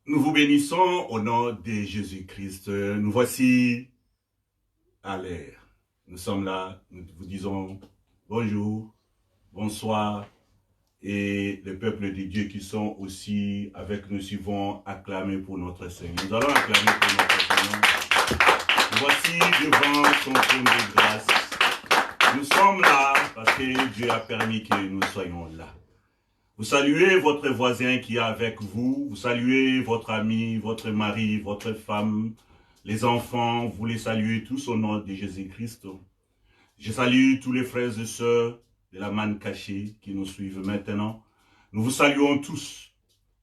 Nous vous bénissons au nom de Jésus-Christ. Nous voici à l'air. Nous sommes là, nous vous disons bonjour, bonsoir, et le peuple de Dieu qui sont aussi avec nous suivons acclamer pour notre Seigneur. Nous allons acclamer pour notre Seigneur. Nous voici devant son trône de grâce. Nous sommes là parce que Dieu a permis que nous soyons là. Vous saluez votre voisin qui est avec vous, vous saluez votre ami, votre mari, votre femme, les enfants, vous les saluez tous au nom de Jésus-Christ. Je salue tous les frères et sœurs de la manne cachée qui nous suivent maintenant. Nous vous saluons tous.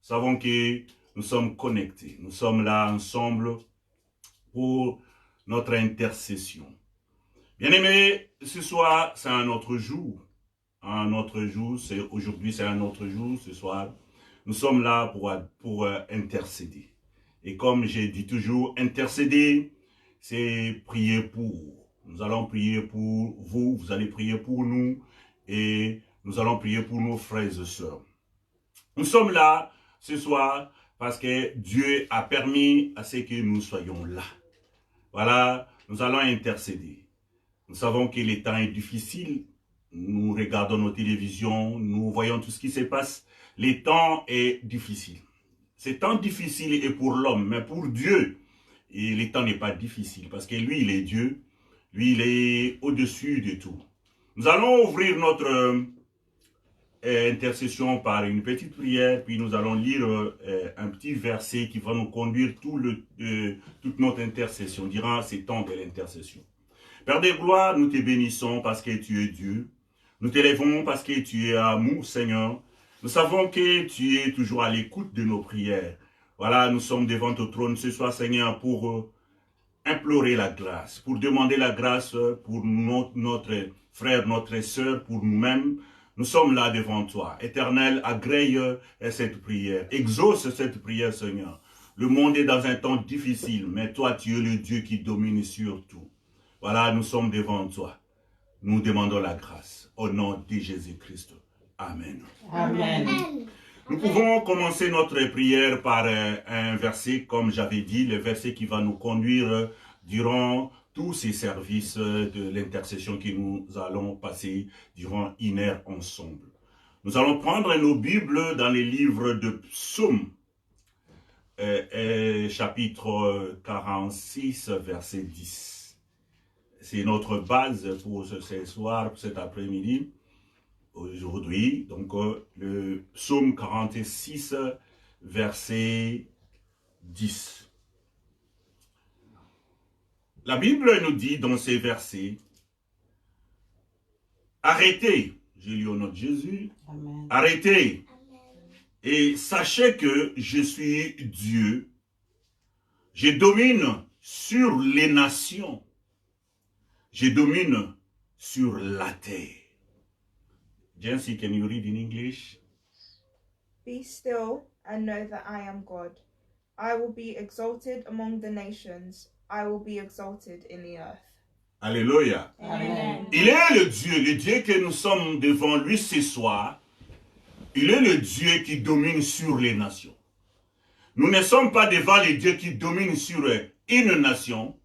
Nous savons que nous sommes connectés. Nous sommes là ensemble pour notre intercession. Bien-aimés, ce soir, c'est un autre jour. Un autre jour, aujourd'hui c'est un autre jour, ce soir. Nous sommes là pour intercéder. Et comme j'ai dit toujours, intercéder, c'est prier pour. Nous allons prier pour vous, vous allez prier pour nous, et nous allons prier pour nos frères et sœurs. Nous sommes là ce soir parce que Dieu a permis à ce que nous soyons là. Voilà, nous allons intercéder. Nous savons que le temps est difficile. Nous regardons nos télévisions, nous voyons tout ce qui se passe. Le temps est difficile. Ce temps difficile est pour l'homme, mais pour Dieu, et le temps n'est pas difficile parce que lui, il est Dieu. Lui, il est au-dessus de tout. Nous allons ouvrir notre intercession par une petite prière, puis nous allons lire un petit verset qui va nous conduire toute notre intercession durant ces temps de l'intercession. Père des gloires, nous te bénissons parce que tu es Dieu. Nous t'élèvons parce que tu es amour, Seigneur. Nous savons que tu es toujours à l'écoute de nos prières. Voilà, nous sommes devant ton trône ce soir, Seigneur, pour implorer la grâce, pour demander la grâce pour notre frère, notre sœur, pour nous-mêmes. Nous sommes là devant toi. Éternel, agrée cette prière. Exauce cette prière, Seigneur. Le monde est dans un temps difficile, mais toi, tu es le Dieu qui domine sur tout. Voilà, nous sommes devant toi. Nous demandons la grâce au nom de Jésus-Christ. Amen. Amen. Nous pouvons commencer notre prière par un verset, comme j'avais dit, le verset qui va nous conduire durant tous ces services de l'intercession que nous allons passer durant une heure ensemble. Nous allons prendre nos Bibles dans les livres de Psaumes, chapitre 46, verset 10. C'est notre base pour ce soir, pour cet après-midi, aujourd'hui. Donc, le psaume 46, verset 10. La Bible nous dit dans ces versets, arrêtez, j'ai lu au nom de Jésus, Amen. Arrêtez et sachez que je suis Dieu. Je domine sur les nations. Je domine sur la terre. Jancy, can you read in English? Be still and know that I am God. I will be exalted among the nations. I will be exalted in the earth. Alléluia. Amen. Il est le Dieu que nous sommes devant lui ce soir. Il est le Dieu qui domine sur les nations. Nous ne sommes pas devant les dieux qui dominent sur une nation.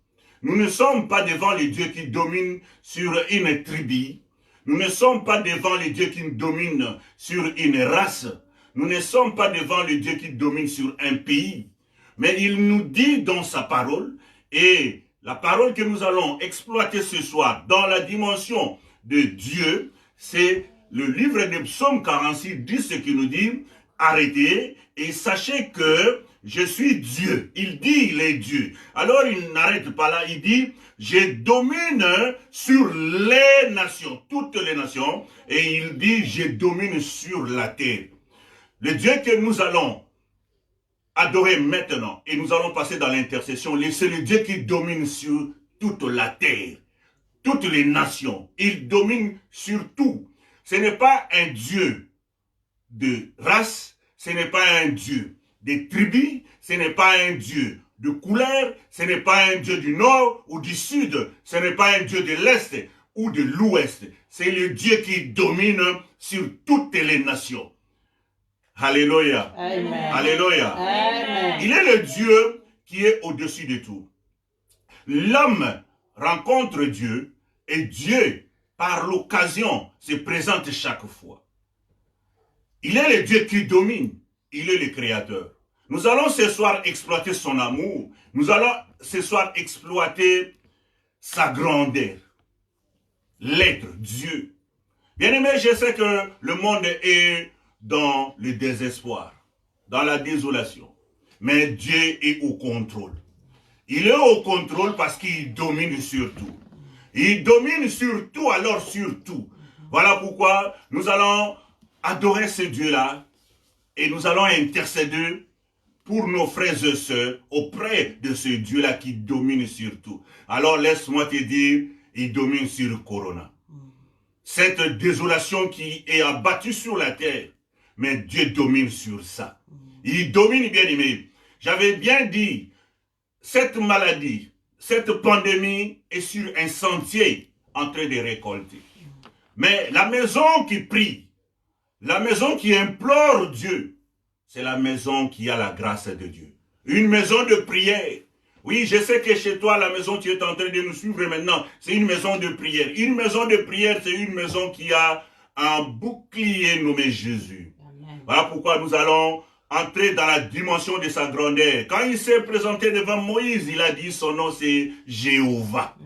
Nous ne sommes pas devant les dieux qui dominent sur une tribu. Nous ne sommes pas devant les dieux qui dominent sur une race. Nous ne sommes pas devant les dieux qui dominent sur un pays. Mais il nous dit dans sa parole, et la parole que nous allons exploiter ce soir dans la dimension de Dieu, c'est le livre de Psaume 46, 10 qui nous dit, arrêtez et sachez que je suis Dieu. Il dit il est Dieu. Alors il n'arrête pas là, il dit je domine sur les nations, toutes les nations, et il dit je domine sur la terre. Le Dieu que nous allons adorer maintenant, et nous allons passer dans l'intercession, c'est le Dieu qui domine sur toute la terre, toutes les nations. Il domine sur tout. Ce n'est pas un Dieu de race, ce n'est pas un Dieu des tribus, ce n'est pas un Dieu de couleur, ce n'est pas un Dieu du nord ou du sud, ce n'est pas un Dieu de l'est ou de l'ouest. C'est le Dieu qui domine sur toutes les nations. Alléluia. Amen. Alléluia. Amen. Il est le Dieu qui est au-dessus de tout. L'homme rencontre Dieu et Dieu, par l'occasion, se présente chaque fois. Il est le Dieu qui domine. Il est le Créateur. Nous allons ce soir exploiter son amour. Nous allons ce soir exploiter sa grandeur. L'être, Dieu. Bien-aimé, je sais que le monde est dans le désespoir, dans la désolation. Mais Dieu est au contrôle. Il est au contrôle parce qu'il domine sur tout. Il domine sur tout, alors sur tout. Voilà pourquoi nous allons adorer ce Dieu-là et nous allons intercéder pour nos frères et sœurs auprès de ce Dieu-là qui domine sur tout. Alors laisse-moi te dire, il domine sur le Corona. Cette désolation qui est abattue sur la terre, mais Dieu domine sur ça. Il domine, bien aimé. J'avais bien dit, cette maladie, cette pandémie est sur un sentier en train de récolter. Mais la maison qui prie, la maison qui implore Dieu, c'est la maison qui a la grâce de Dieu. Une maison de prière. Oui, je sais que chez toi, la maison tu es en train de nous suivre maintenant, c'est une maison de prière. Une maison de prière, c'est une maison qui a un bouclier nommé Jésus. Amen. Voilà pourquoi nous allons entrer dans la dimension de sa grandeur. Quand il s'est présenté devant Moïse, il a dit son nom c'est Jéhovah.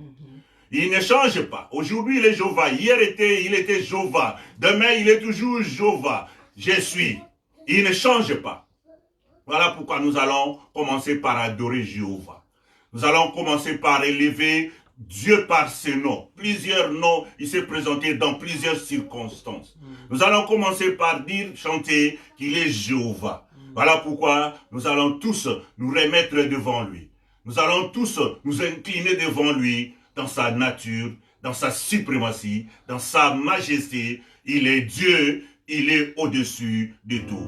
Il ne change pas. Aujourd'hui, il est Jéhovah. Hier, il était Jéhovah. Demain, il est toujours Jéhovah. Je suis. Il ne change pas. Voilà pourquoi nous allons commencer par adorer Jéhovah. Nous allons commencer par élever Dieu par ses noms. Plusieurs noms, il s'est présenté dans plusieurs circonstances. Nous allons commencer par dire, chanter qu'il est Jéhovah. Voilà pourquoi nous allons tous nous remettre devant lui. Nous allons tous nous incliner devant lui dans sa nature, dans sa suprématie, dans sa majesté. Il est Dieu, il est au-dessus de tout.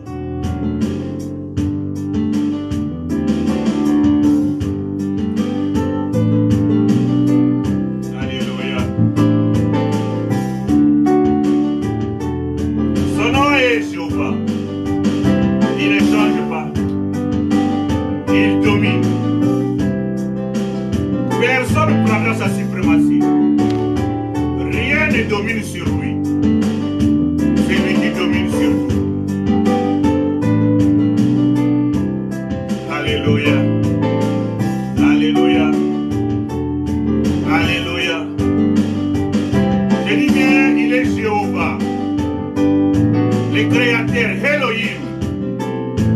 Alléluia. Son nom est Jéhovah. Il ne change pas. Il domine. Personne ne prendra sa suprématie. Rien ne domine sur lui. C'est lui qui domine sur tout. Alléluia. Alléluia. Alléluia. Je dis bien, il est Jéhovah. Le Créateur, Elohim.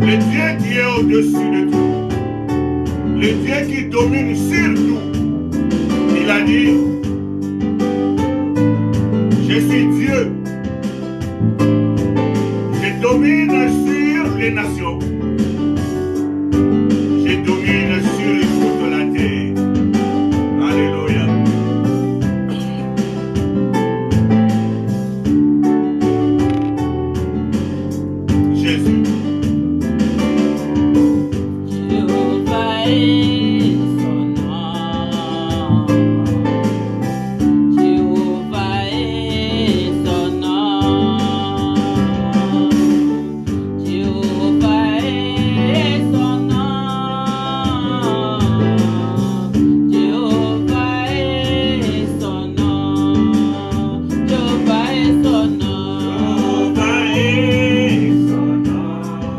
Le Dieu qui est au-dessus de tout. Le Dieu qui domine sur tout. Il a dit, je suis Dieu. Je domine sur les nations. Je domine sur toute la terre. Alléluia. Jésus. Jéhovah est son nom. Jéhovah est son nom. Jéhovah est son nom. Jéhovah est son nom. Jéhovah est son nom. Jéhovah est son nom.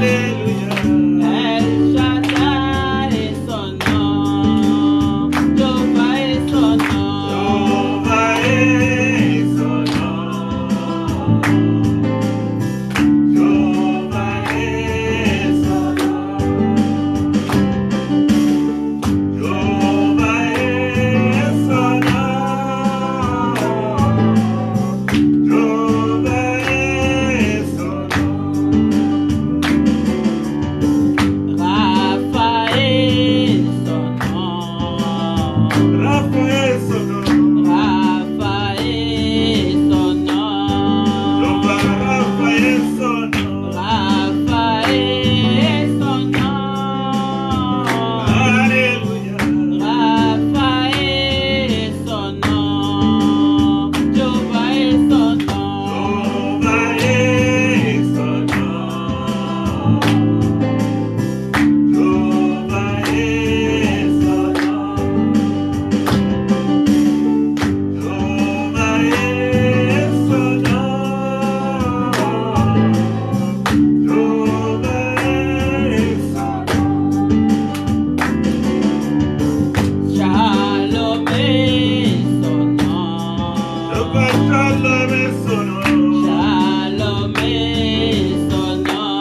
Alléluia. El Shaddai est son nom. Jehovah est son nom. Jehovah est son nom. Jehovah est son nom. Jehovah est son nom. Jehovah est son nom. Raphaël son nom. Raphaël son nom. Raphaël son nom. Jehovah Raphaël son nom. Raphaël son nom. Alléluia. Raphaël son nom. Jehovah est son nom. Jehovah est son nom. Jehovah est son nom. Jehovah est son nom. Jehovah est son nom. Shalom est son nom. Jehovah Shalom est son nom. Shalom est son nom.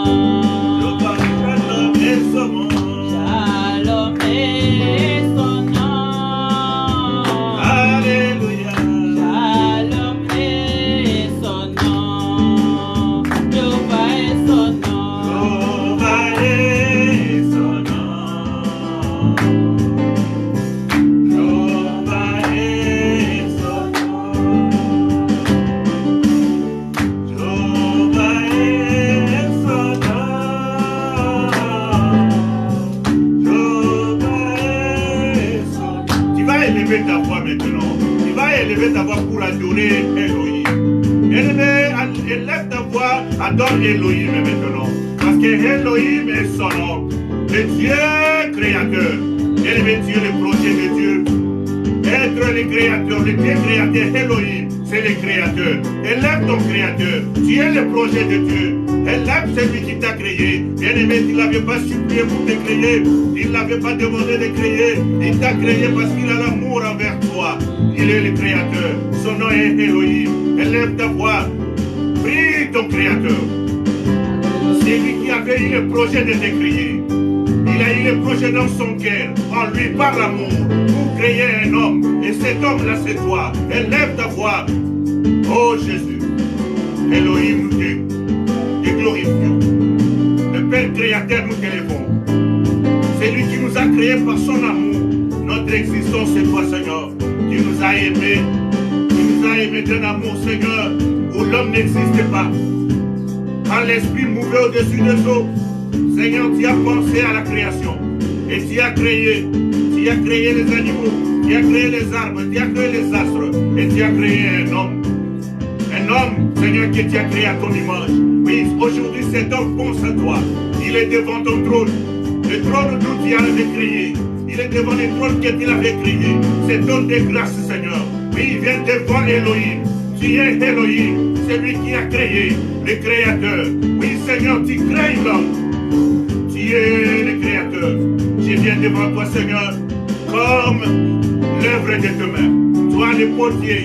Jehovah Shalom est son nom. Shalom est son nom. Alléluia. Shalom est son nom. Jehovah est son nom. Jehovah est son nom. Jehovah est son nom. Jehovah est son nom. Jehovah est son nom. Tu vas élever ta voix maintenant. Tu vas élever ta voix pour adorer Elohim. Élève ta voix, adore Elohim maintenant. Parce que Elohim est son nom. Le Dieu créateur. Élevé Dieu, le projet de Dieu. Être le créateur, le Dieu créateur, Elohim, c'est le créateur. Élève ton créateur. Tu es le projet de Dieu. Élève celui qui t'a créé. Bien-aimé, il n'avait pas supplié pour te créer. Il n'avait pas demandé de créer. Il t'a créé parce qu'il a l'amour envers toi. Il est le créateur. Son nom est Elohim. Élève ta voix. Prie ton créateur. C'est lui qui avait eu le projet de te créer. Il a eu le projet dans son cœur, en lui par l'amour, pour créer un homme. Et cet homme-là, c'est toi. Élève ta voix. Oh Jésus, Elohim, nous te glorifions. Le Père créateur, nous t'élevons. C'est lui qui nous a créés par son amour. Notre existence, c'est toi, Seigneur. Tu nous as aimés. Tu nous as aimés d'un amour, Seigneur, où l'homme n'existait pas. Quand l'esprit mouvait au-dessus des eaux, Seigneur, tu as pensé à la création. Et tu as créé les animaux, tu as créé les arbres, tu as créé les astres. Et tu as créé un homme. Un homme, Seigneur, que tu as créé à ton image. Oui, aujourd'hui, cet homme pense à toi. Il est devant ton trône. Le trône d'où tu l'avais créé. Il est devant le trône que tu l'avais créé. C'est ton de grâce, Seigneur. Oui, il vient devant Elohim. Tu es Elohim. C'est lui qui a créé, le créateur. Oui, Seigneur, tu crées l'homme. Tu es le créateur. Je viens devant toi, Seigneur, comme l'œuvre de tes mains. Toi, le potier.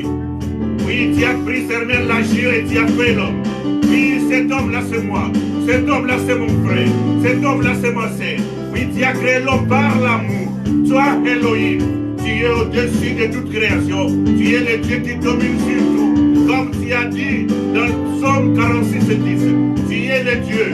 Oui, tu as pris seulement l'agir et tu as fait l'homme. Oui, cet homme-là, c'est moi. Cet homme-là, c'est mon frère. Cet homme-là, c'est ma sœur. Oui, tu as créé l'homme par l'amour. Toi, Elohim, tu es au-dessus de toute création. Tu es le Dieu qui domine sur tout. Comme tu as dit dans Psaume 46 et 10. Tu es le Dieu.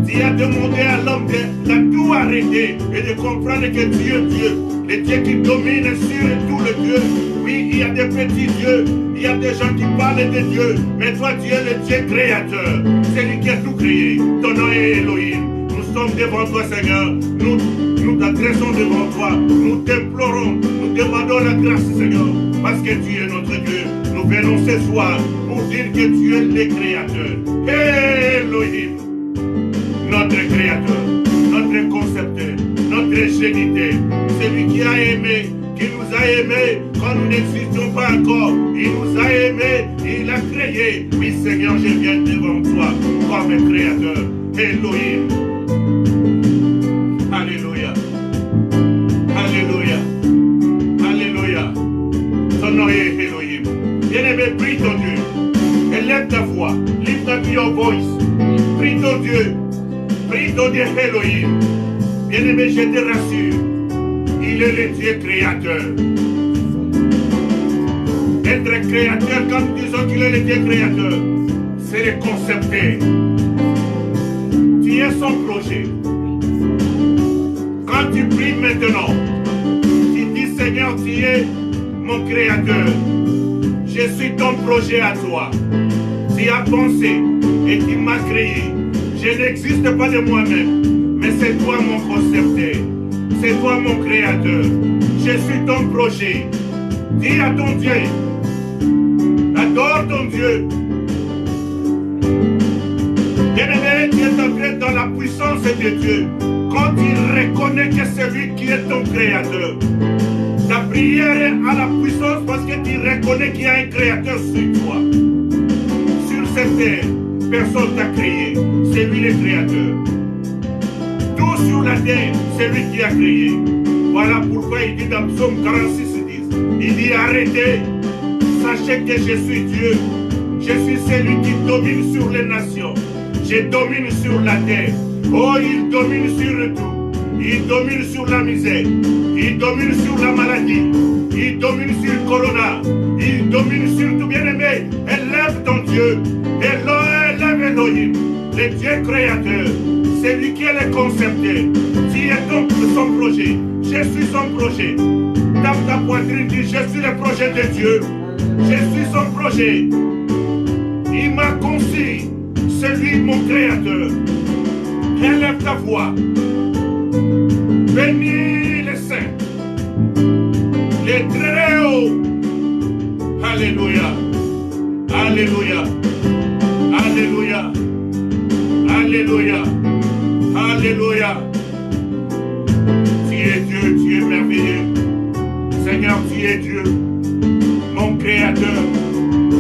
Tu as demandé à l'homme de tout arrêter et de comprendre que Dieu est Dieu. Le Dieu qui domine sur tout le Dieu. Oui, il y a des petits dieux. Il y a des gens qui parlent de Dieu. Mais toi, tu es le Dieu créateur. C'est lui qui a tout créé. Ton nom est Elohim. Nous sommes devant toi, Seigneur. Nous t'adressons devant toi. Nous t'implorons. Nous demandons la grâce, Seigneur. Parce que tu es notre Dieu. Nous venons ce soir pour dire que tu es le créateur. Elohim. Notre créateur. Notre concepteur. Notre géniteur. Celui qui a aimé. Qui nous a aimés quand nous n'existions pas encore. Il nous a aimés, il a créé. Oui, Seigneur, je viens devant toi comme un créateur. Elohim, your voice. Prie ton Dieu. Prie ton Dieu Elohim. Bien-aimé, je te rassure. Il est le Dieu créateur. Être créateur, quand nous disons qu'il est le Dieu créateur, c'est le concepter. Tu es son projet. Quand tu pries maintenant, tu dis Seigneur, tu es mon créateur. Je suis ton projet à toi. Tu as pensé et tu m'as créé. Je n'existe pas de moi-même, mais c'est toi mon concepteur. C'est toi mon créateur. Je suis ton projet. Dis à ton Dieu. Adore ton Dieu. Bien-aimé, tu es entré dans la puissance de Dieu. Quand tu reconnais que c'est lui qui est ton créateur. Ta prière est à la puissance parce que tu reconnais qu'il y a un créateur sur toi. Sur cette terre, personne t'a créé. C'est lui le créateur. Tout sur la terre, c'est lui qui a créé. Voilà pourquoi il dit dans Psaume 46:10. Il dit arrêtez, sachez que je suis Dieu. Je suis celui qui domine sur les nations. Je domine sur la terre. Oh, il domine sur tout. Il domine sur la misère. Il domine sur la maladie. Il domine sur le corona. Il domine sur tout, bien-aimé. Élève ton Dieu. Élève Elohim, le Dieu créateur. C'est lui qui est le concepteur. Tu es donc son projet. Je suis son projet. Tape ta poitrine, dis je suis le projet de Dieu. Je suis son projet. Il m'a conçu. C'est lui mon créateur. Élève ta voix. Bénis les saints. Les très hauts. Alléluia. Alléluia. Alléluia. Alléluia. Alléluia. Tu es Dieu, tu es merveilleux. Seigneur, tu es Dieu. Mon créateur.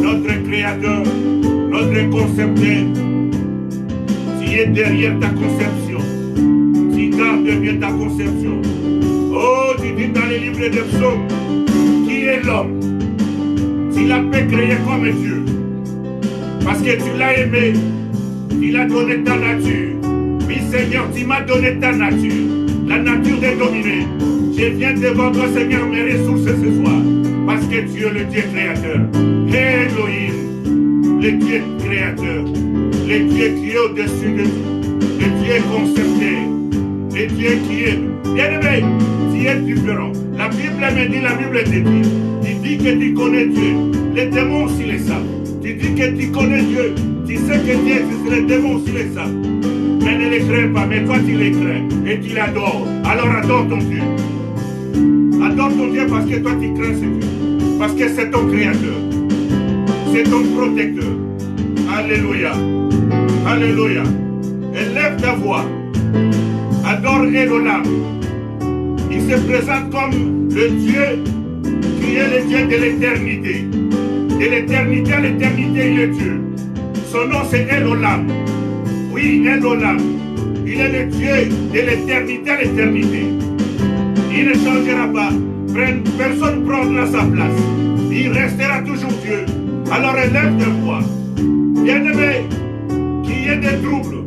Notre créateur. Notre concepteur. Tu es derrière ta conception. Tu gardes bien ta conception. Oh, tu dis dans les livres de psaumes, qui est l'homme? Tu l'as fait créer comme Dieu. Parce que tu l'as aimé. Il a donné ta nature. Oui, Seigneur, tu m'as donné ta nature. La nature de dominer. Je viens devant toi, Seigneur, mes ressources ce soir. Parce que tu es le Dieu créateur. Elohim, le Dieu créateur. Le Dieu qui est au-dessus de tout. Le Dieu concepteur. Le Dieu qui est. Bien-aimé, tu es différent. La Bible me dit, la Bible te dit. Tu dis que tu connais Dieu. Les démons aussi les savent. Tu dis que tu connais Dieu. Tu sais que Dieu existe, les démons aussi les savent. Mais ne les crains pas, mais toi tu les crains et tu l'adores. Alors adore ton Dieu. Adore ton Dieu parce que toi tu crains ce Dieu. Parce que c'est ton créateur. C'est ton protecteur. Alléluia. Alléluia. Élève ta voix. Adore Elohim. Il se présente comme le Dieu qui est le Dieu de l'éternité. De l'éternité à l'éternité, il est Dieu. Son nom c'est Elohim. Oui, Elohim. Il est le Dieu de l'éternité à l'éternité. Il ne changera pas. Personne ne prendra sa place. Il restera toujours Dieu. Alors élève ta voix. Bien-aimé, qui est des troubles,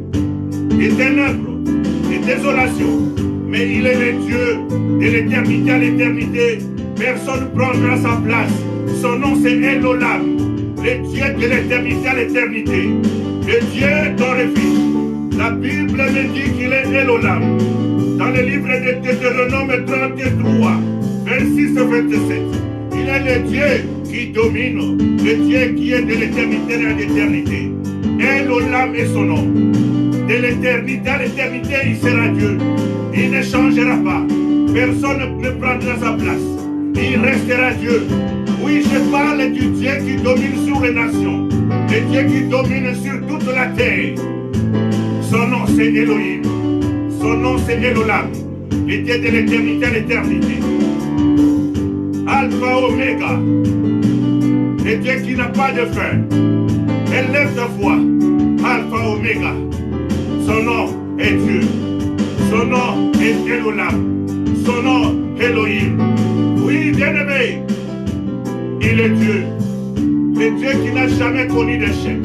des ténèbres, des désolations. Mais il est le Dieu de l'éternité à l'éternité. Personne ne prendra sa place. Son nom c'est Elohim. Le Dieu de l'éternité à l'éternité. Le Dieu ton refuge. La Bible me dit qu'il est Elohim. Dans le livre de Deutéronome 33, 26 et 27. Il est le Dieu qui domine. Le Dieu qui est de l'éternité à l'éternité. Elohim est son nom. De l'éternité à l'éternité, il sera Dieu. Il ne changera pas. Personne ne prendra sa place. Il restera Dieu. Oui, je parle du Dieu qui domine sur les nations. Le Dieu qui domine sur toute la terre. Son nom c'est Elohim. Son nom c'est Elohim. Le Dieu de l'éternité à l'éternité. Alpha Oméga. Le Dieu qui n'a pas de fin. Élève ta voix. Alpha Oméga. Son nom est Dieu. Son nom est Elohim. Son nom Elohim. Oui, bien-aimé. Il est Dieu. Le Dieu qui n'a jamais connu d'échec.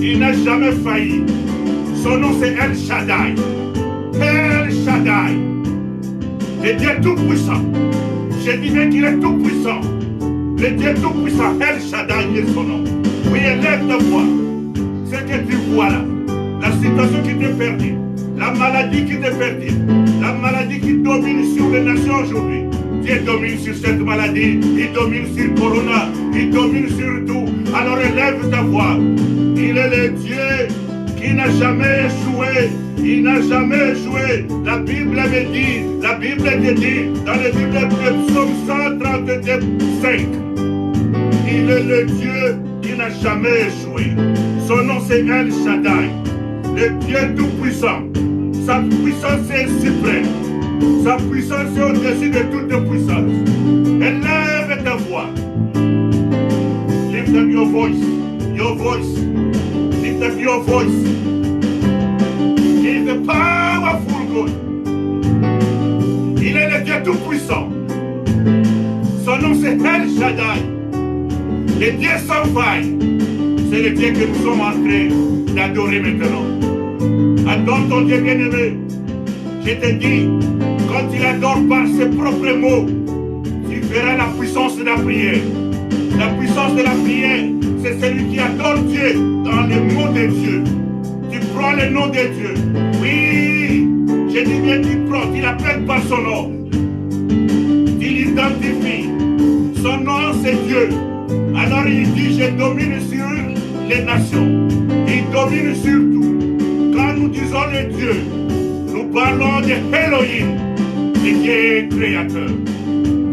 Il n'a jamais failli. Son nom c'est El Shaddai. El Shaddai. Le Dieu tout-puissant. Je dis bien qu'il est tout-puissant. Le Dieu tout-puissant, El Shaddai est son nom. Oui, élève ta voix. Ce que tu vois là, la situation qui t'est perdue, la maladie qui t'est perdue, la maladie qui domine sur les nations aujourd'hui. Dieu domine sur cette maladie, il domine sur Corona, il domine sur tout. Alors élève ta voix. Il est le Dieu qui n'a jamais échoué. Il n'a jamais échoué. La Bible me dit, la Bible te dit, dans le Bible de Psaume 132, 5, il est le Dieu qui n'a jamais échoué. Son nom c'est El Shaddai, le Dieu tout-puissant. Sa puissance est suprême. Sa puissance est au-dessus de toute puissance. Élève ta voix. Lift up your voice. Your voice. Lift up your voice. He is the powerful God. Il est le Dieu tout-puissant. Son nom c'est El Shaddai. Le Dieu sans faille. C'est le Dieu que nous sommes en train d'adorer maintenant. Adore ton Dieu bien-aimé. Je te dis, quand tu l'adores par ses propres mots, tu verras la puissance de la prière. La puissance de la prière, c'est celui qui adore Dieu dans les mots de Dieu. Tu prends le nom de Dieu. Oui, je dis bien, tu prends, tu l'appelles par son nom. Tu l'identifies. Son nom, c'est Dieu. Alors il dit, je domine sur les nations. Il domine sur tout. Quand nous disons le Dieu, nous parlons de Elohim, le Dieu créateur.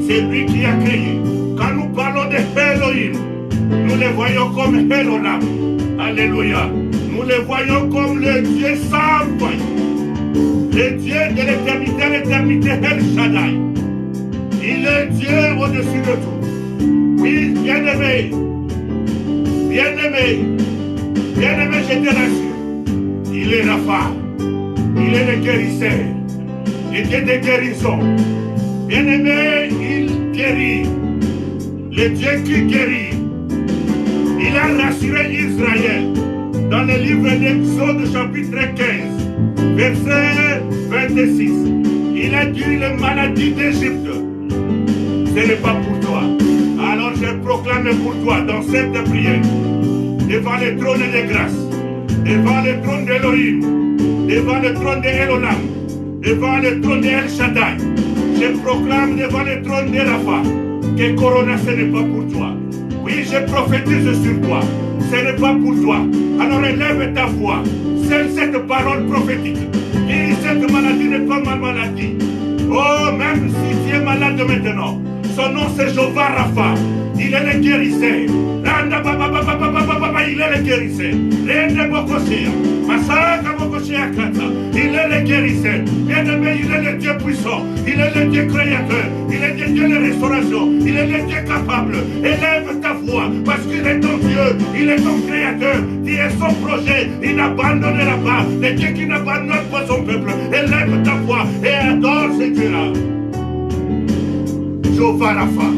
C'est lui qui a créé. Quand nous parlons de Elohim, nous le voyons comme Elolam. Alléluia. Nous le voyons comme le Dieu sans faille. Le Dieu de l'éternité à l'éternité, El Shaddai. Il est Dieu au-dessus de tout. Oui, bien-aimé. Bien-aimé. Bien-aimé, je te rassure. Il est Rapha. Il est le guérisseur. Le Dieu de guérison. Bien-aimé, il guérit. Le Dieu qui guérit. Il a rassuré Israël dans le livre d'Exode chapitre 15, verset 26. Il a dit les maladies d'Égypte. Ce n'est pas pour toi. Alors je proclame pour toi dans cette prière, devant le trône de grâce, devant le trône d'Elohim, devant le trône de Elolam, devant le trône de El Shaddai, je proclame devant le trône de Rapha que Corona ce n'est pas pour toi. Oui, je prophétise sur toi, ce n'est pas pour toi. Alors élève ta voix, c'est cette parole prophétique. Et cette maladie n'est pas ma maladie. Oh, même si tu es malade maintenant, son nom c'est Jéhovah Rapha. Il est le guérisseur. Il est le guérisseur. Il est le guérisseur. Bien-aimé, il est le Dieu puissant. Il est le Dieu créateur. Il est le Dieu de restauration. Il est le Dieu capable. Élève ta voix parce qu'il est ton Dieu. Il est ton créateur. Tu es son projet. Il n'abandonnera pas. Le Dieu qui n'abandonne pas son peuple. Élève ta voix et adore ce Dieu-là. Jéhovah Rapha.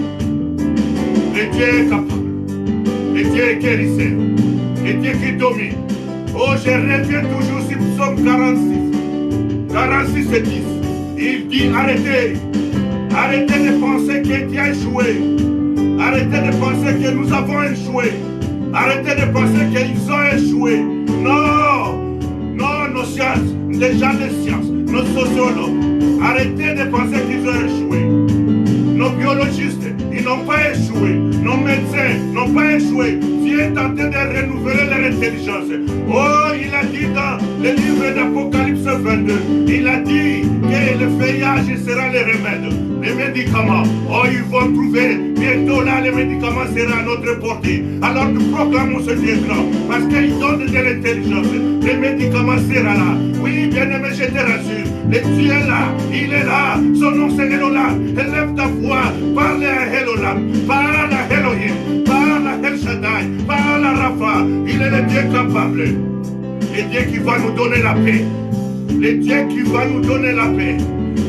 Le Dieu est capable. Le Dieu est guérisseur. Le Dieu qui domine. Oh, je reviens toujours sur Psaume 46. 46 et 10. Il dit arrêtez. Arrêtez de penser que tu as échoué. Arrêtez de penser que nous avons échoué. Arrêtez de penser qu'ils ont échoué. Non. Non, nos sciences, les gens de sciences, nos sociologues. Arrêtez de penser qu'ils ont échoué. Nos biologistes, ils n'ont pas échoué. Nos médecins n'ont pas échoué. Dieu est en train de renouveler leur intelligence. Oh, il a dit dans le livre d'Apocalypse 22, il a dit que le feuillage sera le remède. Les médicaments, oh, ils vont trouver. Bientôt là, les médicaments seront à notre portée. Alors nous proclamons ce Dieu grand, parce qu'il donne de l'intelligence. Les médicaments seront là. Oui, bien-aimé, je te rassure. Le Dieu est là, il est là. Son nom c'est Elolam. Élève ta voix, parle à Elolam, parle à Elohim, parle à El Shaddai, parle à Rapha. Il est le Dieu capable. Le Dieu qui va nous donner la paix. Le Dieu qui va nous donner la paix.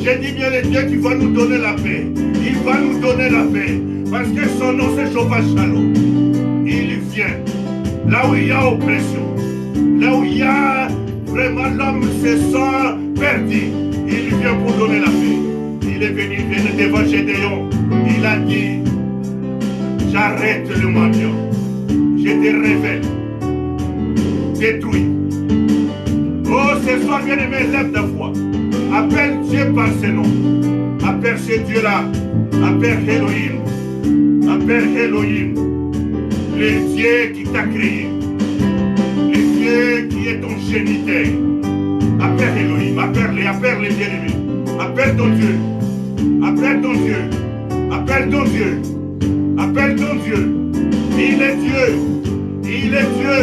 Je dis bien le Dieu qui va nous donner la paix. Il va nous donner la paix. Parce que son nom c'est Jéhovah Shalom. Il vient là où il y a oppression. là où il y a vraiment l'homme se sent perdu, il vient pour donner la paix. Il est venu devant Gédéon, il a dit, j'arrête le mendiant, je te révèle, détruis. Oh, ce soir, bien-aimé, lève ta foi. Appelle Dieu par ses noms. Appelle ce Dieu-là. Appelle Elohim. Appelle Elohim. Le Dieu qui t'a créé. Le Dieu qui est ton géniteur. Appelle Elohim. Appelle les bien-aimés. Appelle ton Dieu. Appelle ton Dieu. Appelle ton Dieu. Appelle ton Dieu. Il est Dieu. Il est Dieu.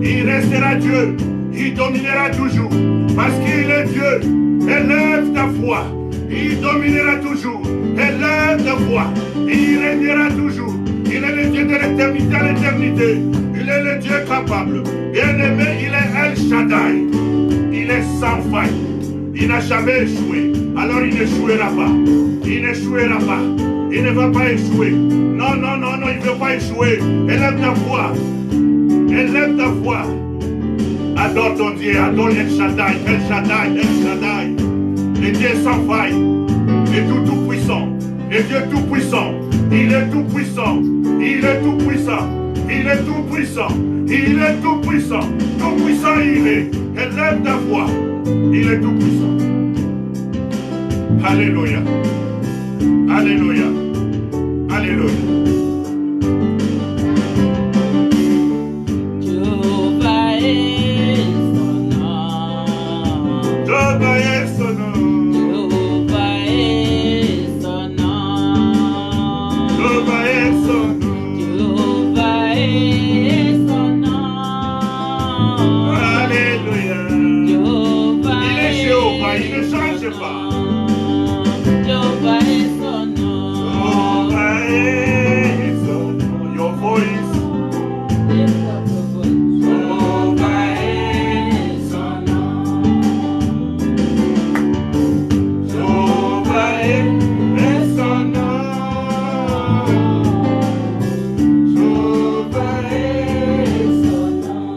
Il restera Dieu. Il dominera toujours. Parce qu'il est Dieu. Élève ta foi. Il dominera toujours. Élève ta foi. Il régnera toujours. Il est le Dieu de l'éternité à l'éternité. Il est le Dieu capable. Bien-aimé, il est El Shaddai. Il est sans faille. Il n'a jamais échoué. Alors il n'échouera pas. Il n'échouera pas. Il ne va pas échouer. Non, non, non, non, il ne veut pas échouer. Élève ta foi. Élève ta foi. Adore ton Dieu. Adore El Shaddai. El Shaddai. El Shaddai. Le Dieu sans faille. Le tout puissant. Le Dieu tout puissant. Il est tout puissant. Il est tout puissant. Il est tout puissant. Il est tout puissant. Tout puissant il est. Élève ta foi. Il est tout puissant. Alléluia. Alléluia. Alléluia. Jehovah est son nom. Jehovah est son nom. Jehovah est son nom. Jehovah est son nom. Jehovah est son nom. Alléluia. Jehovah Il est Jéhovah, il ne change pas. Jehovah est son nom. Jehovah est son nom. Your voice. Lift up your voice. Jehovah est son nom. Jehovah est son nom. Jehovah est son nom.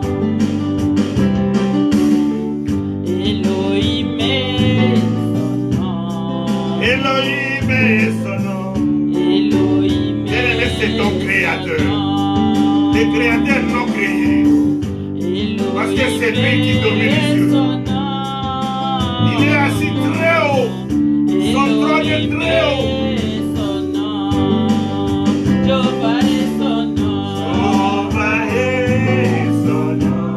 Elohim est son nom. Elohim est son nom. Elohim Bien-aimé, c'est ton est créateur. son nom. Les créateurs non créés. Parce que c'est lui qui domine les cieux. Il est assis très haut. Son trône est très haut. Jehovah est son nom. Jehovah est son nom.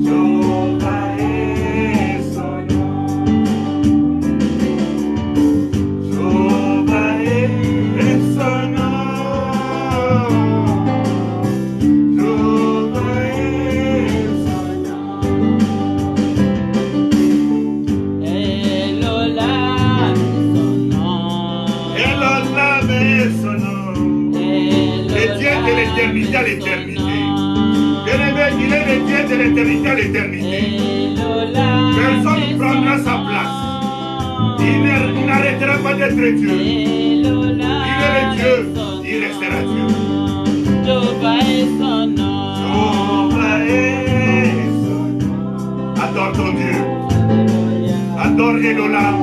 Jehovah est son nom. Jehovah est son nom. Jehovah est son nom. Elola est son nom. Elohim est son nom. Le Dieu de l'éternité à l'éternité. Bien-aimé, il est le Dieu de l'éternité à l'éternité. Personne ne prendra sa place. Il n'arrêtera pas d'être Dieu. Il est le Dieu. Il restera Dieu. Jehovah est son nom. Jehovah est son nom. Adore ton Dieu. Adore Elohim.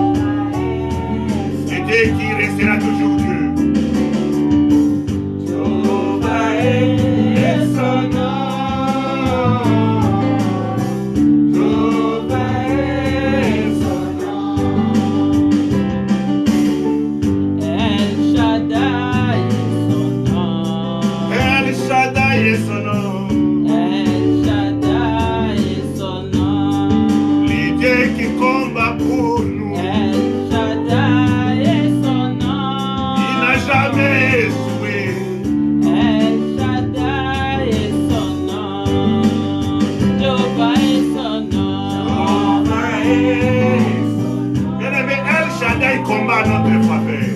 Le Dieu qui restera toujours Dieu. Jehovah est son nom. Jehovah est son nom. El Shaddai est son nom. El Shaddai est son nom. El Shaddai est son nom. Le Dieu qui combat pour nous. El Shaddai est son nom. Il n'a jamais échoué. El Shaddai est son nom. Jehovah est son nom. Jehovah est son nom. Bien-aimé, El Shaddai combat en notre faveur.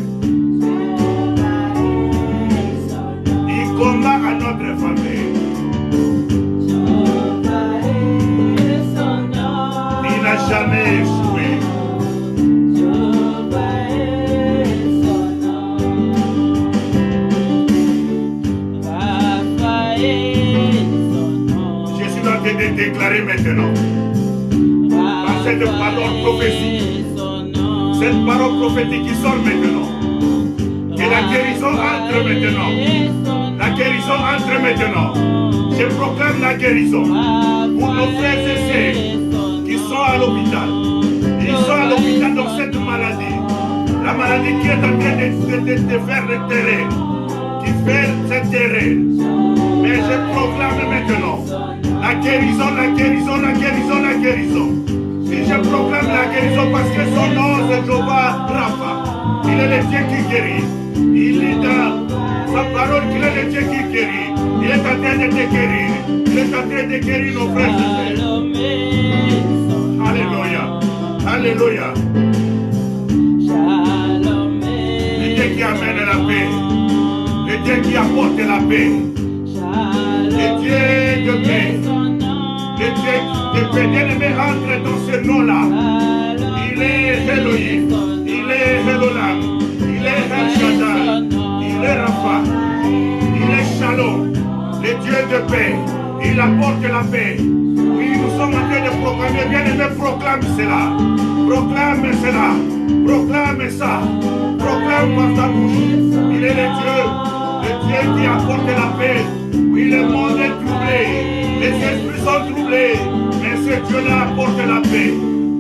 Il combat à notre faveur. Jehovah est son nom. Il n'a jamais échoué. Jehovah est son nom. Rapha est maintenant. Par cette parole prophétique. Cette parole prophétique qui sort maintenant. Et la guérison entre maintenant. La guérison entre maintenant. Je proclame la guérison pour nos frères et sœurs qui sont à l'hôpital. Ils sont à l'hôpital dans cette maladie. La maladie qui est en train de faire le terrain. Qui fait ce terrain. Mais je proclame maintenant la guérison, la guérison, la guérison, la guérison. Et je proclame la guérison parce que son nom c'est Jéhovah Rapha. Il est le Dieu qui guérit. Il est dans sa parole qu'il est le Dieu qui guérit. Il est en train de te guérir. Il est en train de guérir nos frères et sœurs. Alléluia. Alléluia. Le Dieu qui amène la paix. Le Dieu qui apporte la paix. Le Dieu de paix. Le Dieu de paix. Bien-aimé, entre dans ce nom-là. Il est Elohim. Il est Elolam. Il est El Shaddai. Il est Rapha. Il est Shalom. Le Dieu de paix. Il apporte la paix. Oui, nous sommes en train de proclamer. Bien-aimé, proclame cela. Proclame cela. Proclame ça. Proclame par ta bouche. Il est le Dieu qui apporte la paix. Oui, le monde est troublé. Les esprits sont troublés. Mais ce Dieu-là apporte la paix.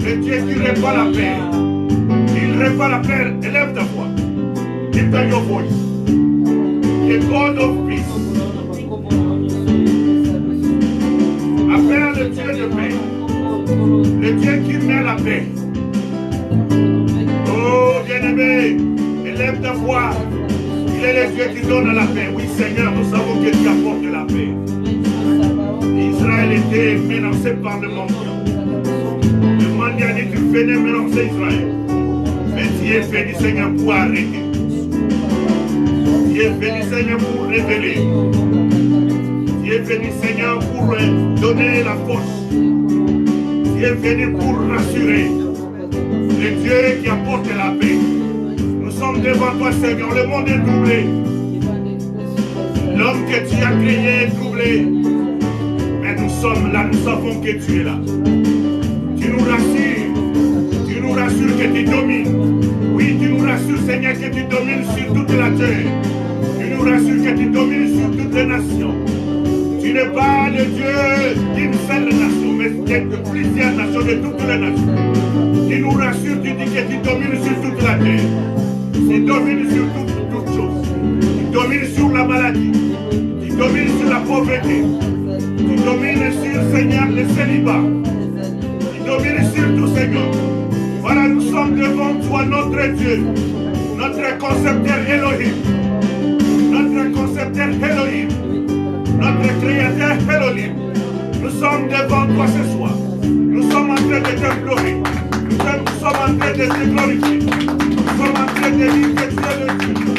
Le Dieu qui répand la paix. Il répand la paix. Élève ta voix. Lift up your voice. The God of peace. Appelle le Dieu de paix. Le Dieu qui met la paix. Oh, bien-aimé, élève ta voix. Il est le Dieu qui donne la paix. Oui, Seigneur, nous savons que tu apportes la paix. Israël était menacé par le mendiant. Le mendiant dit tu venais menacer Israël. Mais tu es venu, Seigneur, pour arrêter. Tu es venu, Seigneur, pour révéler. Tu es venu, Seigneur, pour donner la force. Tu es venu pour rassurer. Le Dieu qui apporte la paix. Nous sommes devant toi, Seigneur. Le monde est troublé. L'homme que tu as créé est troublé. Mais nous sommes là, nous savons que tu es là. Tu nous rassures. Tu nous rassures que tu domines. Oui, tu nous rassures, Seigneur, que tu domines sur toute la terre. Tu nous rassures que tu domines sur toutes les nations. Tu n'es pas le Dieu d'une seule nation, mais de plusieurs nations, de toutes les nations. Tu nous rassures, tu dis que tu domines sur toute la terre. Tu domines sur toutes choses. Tu domines sur la maladie. Tu domines sur la pauvreté. Tu domines sur, Seigneur, le célibat. Tu domines sur tout, Seigneur. Voilà, nous sommes devant toi, notre Dieu. Notre concepteur Elohim. Notre concepteur Elohim. Notre créateur Elohim. Nous sommes devant toi ce soir. Nous sommes en train de t'implorer. Nous sommes en train de te glorifier. Nous sommes en train de dire que tu es le Dieu.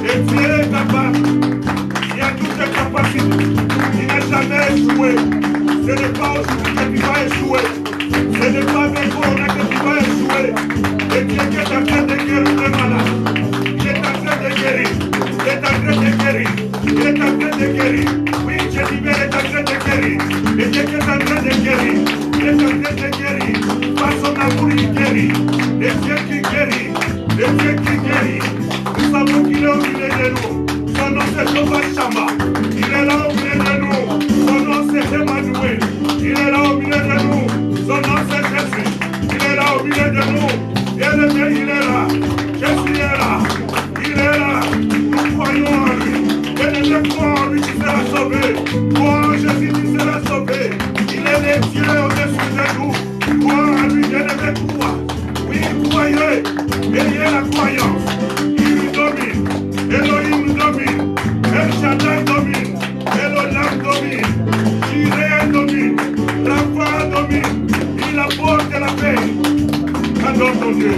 Et Dieu est capable. Il a toutes les capacités. Il n'a jamais échoué. Ce n'est pas aujourd'hui que tu vas échouer. Ce n'est pas avec Corona que tu vas échouer. Et Dieu qui est en train de guérir les malades. Il est en train de guérir. Il est en train de guérir. Il est en train de guérir. Oui, je dis bien, il est en train de guérir. Et Dieu qui est en train de guérir. Il est en train de guérir. Par son amour, il guérit. Et Dieu qui guérit. Et Dieu qui guérit. Nous savons qu'il est au milieu de nous. Son nom c'est Jehovah Shammah. Il est là au milieu de nous. Son nom c'est Emmanuel. Il est là au milieu de nous. Son nom c'est Jésus. Il est là au milieu de nous. Bien-aimé, il est là. Jésus est là. Il est là. Nous croyons en lui. Bien-aimé, crois en lui, tu seras sauvé. Crois en Jésus, tu seras sauvé. Il est le Dieu au-dessus de nous. Crois en lui, bien-aimé, crois. Oui, croyez. Ayez la croyance. Il nous domine. Elohim nous domine. El Shaddai domine. Elolam domine. Jireh domine. Rapha domine. Il apporte la paix. Adore ton Dieu.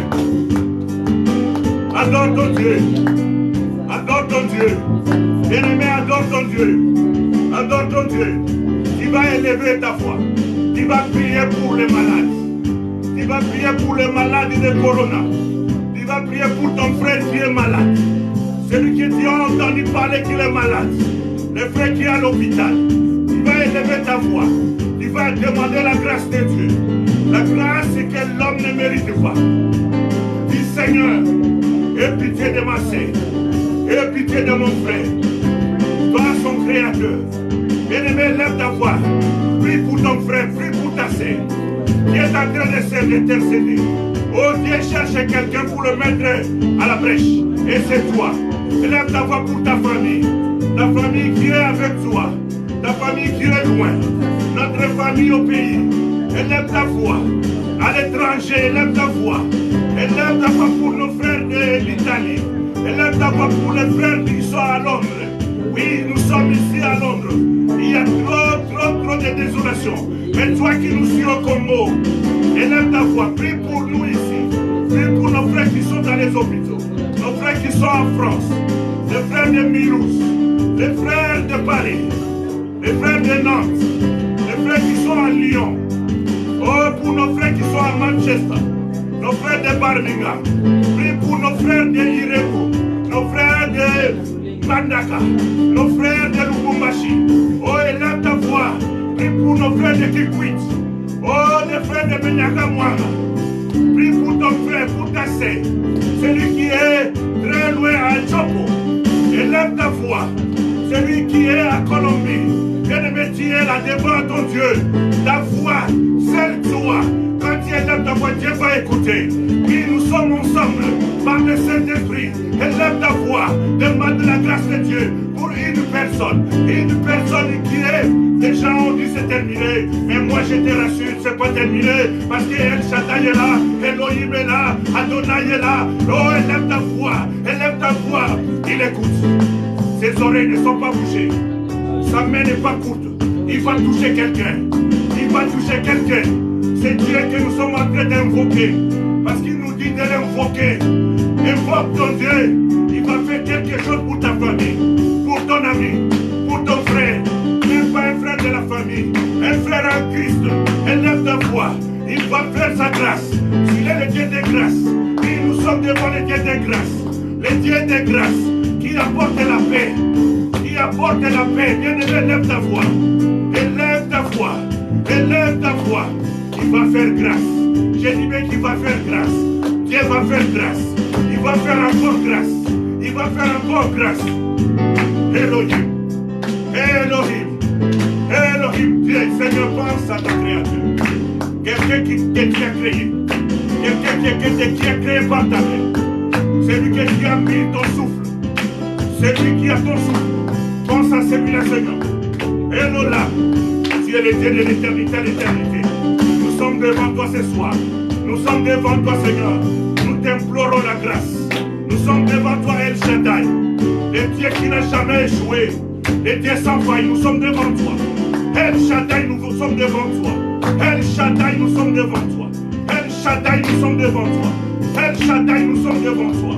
Adore ton Dieu. Adore ton Dieu. Bien-aimé, adore ton Dieu. Adore ton Dieu. Tu vas élever ta foi. Tu vas prier pour les malades. Tu vas prier pour les malades de Corona. Tu vas prier pour ton frère qui est malade. Celui que tu as entendu parler qu'il est malade. Le frère qui est à l'hôpital. Tu vas élever ta voix. Tu va demander la grâce de Dieu. La grâce que l'homme ne mérite pas. Dis Seigneur, aie pitié de ma sœur, aie pitié de mon frère. Toi son créateur. Bien-aimé, lève ta voix. Prie pour ton frère, prie pour ta sœur. Qui est en train d'intercéder. Oh Dieu cherche quelqu'un pour le mettre à la brèche. Et c'est toi. Lève ta voix pour ta famille. Ta famille qui est avec toi. Ta famille qui est loin. Notre famille au pays. Élève ta voix. À l'étranger, élève ta voix. Élève ta voix pour nos frères de l'Italie. Élève ta voix pour les frères qui sont à Londres. Oui, nous sommes ici à Londres. Il y a trop de désolation. Mais toi qui nous suis au Congo, élève ta voix. Prie pour nous ici. Prie pour nos frères qui sont dans les hôpitaux. Nos frères qui sont en France. Les frères de Milouz. Les frères de Paris. Les frères de Nantes. Les frères qui sont à Lyon. Oh, pour nos frères qui sont à Manchester. Nos frères de Birmingham. Prie pour nos frères de Ireko. Nos frères de Bandaka. Nos frères de Lubumbashi. Oh, élève ta voix. Prie pour nos frères de Kikwit. Oh, les frères de Benyakamwanga. Prie pour ton frère, pour ta sœur. Celui qui est très loin à Chopo. Élève ta voix. Celui qui est à Colombie. Bien-aimé, tu es là devant ton Dieu. Ta voix, celle toi. Quand tu élèves ta voix, Dieu va écouter. Oui, nous sommes ensemble par le Saint-Esprit. Élève ta voix. Demande la grâce de Dieu pour une personne. Une personne qui est. Les gens ont dit c'est terminé. Mais moi je te rassure, c'est pas terminé. Parce que El Shaddai est là. Elohim est là. Adonai est là. Oh, élève ta voix. Élève ta voix. Il écoute. Ses oreilles ne sont pas bouchées. Sa main n'est pas courte. Il va toucher quelqu'un. Il va toucher quelqu'un. C'est Dieu que nous sommes en train d'invoquer. Parce qu'il nous dit de l'invoquer. Invoque ton Dieu. Il va faire quelque chose pour ta famille. Pour ton ami. Pour ton frère. Même pas un frère de la famille. Un frère en Christ. Élève ta voix. Il va faire sa grâce. S'il est le Dieu de grâce. Et nous sommes devant le Dieu de grâce. Le Dieu de grâce. Qui apporte la paix. Qui apporte la paix. Bien-aimé, élève ta voix. Élève ta voix. Élève ta voix. Il va faire grâce. J'ai dit bien qu'il va faire grâce. Dieu va faire grâce. Il va faire encore grâce. Il va faire encore grâce. Elohim. Elohim. Elohim. Dieu, Seigneur, pense à ta créature. Quelqu'un que tu as créé. Quelqu'un qui a créé par ta main. Celui que tu as mis ton souffle. Celui qui a ton souffle. Pense à celui-là, Seigneur. Elola. Tu es le Dieu de l'éternité à l'éternité. Nous sommes devant toi ce soir. Nous sommes devant toi, Seigneur. Nous t'implorons la grâce. Nous sommes devant toi, El Shaddai. Le Dieu qui n'a jamais échoué. Le Dieu sans faille. Nous sommes devant toi. El Shaddai, nous sommes devant toi. El Shaddai, nous sommes devant toi. El Shaddai, nous sommes devant toi. El Shaddai, nous sommes devant toi.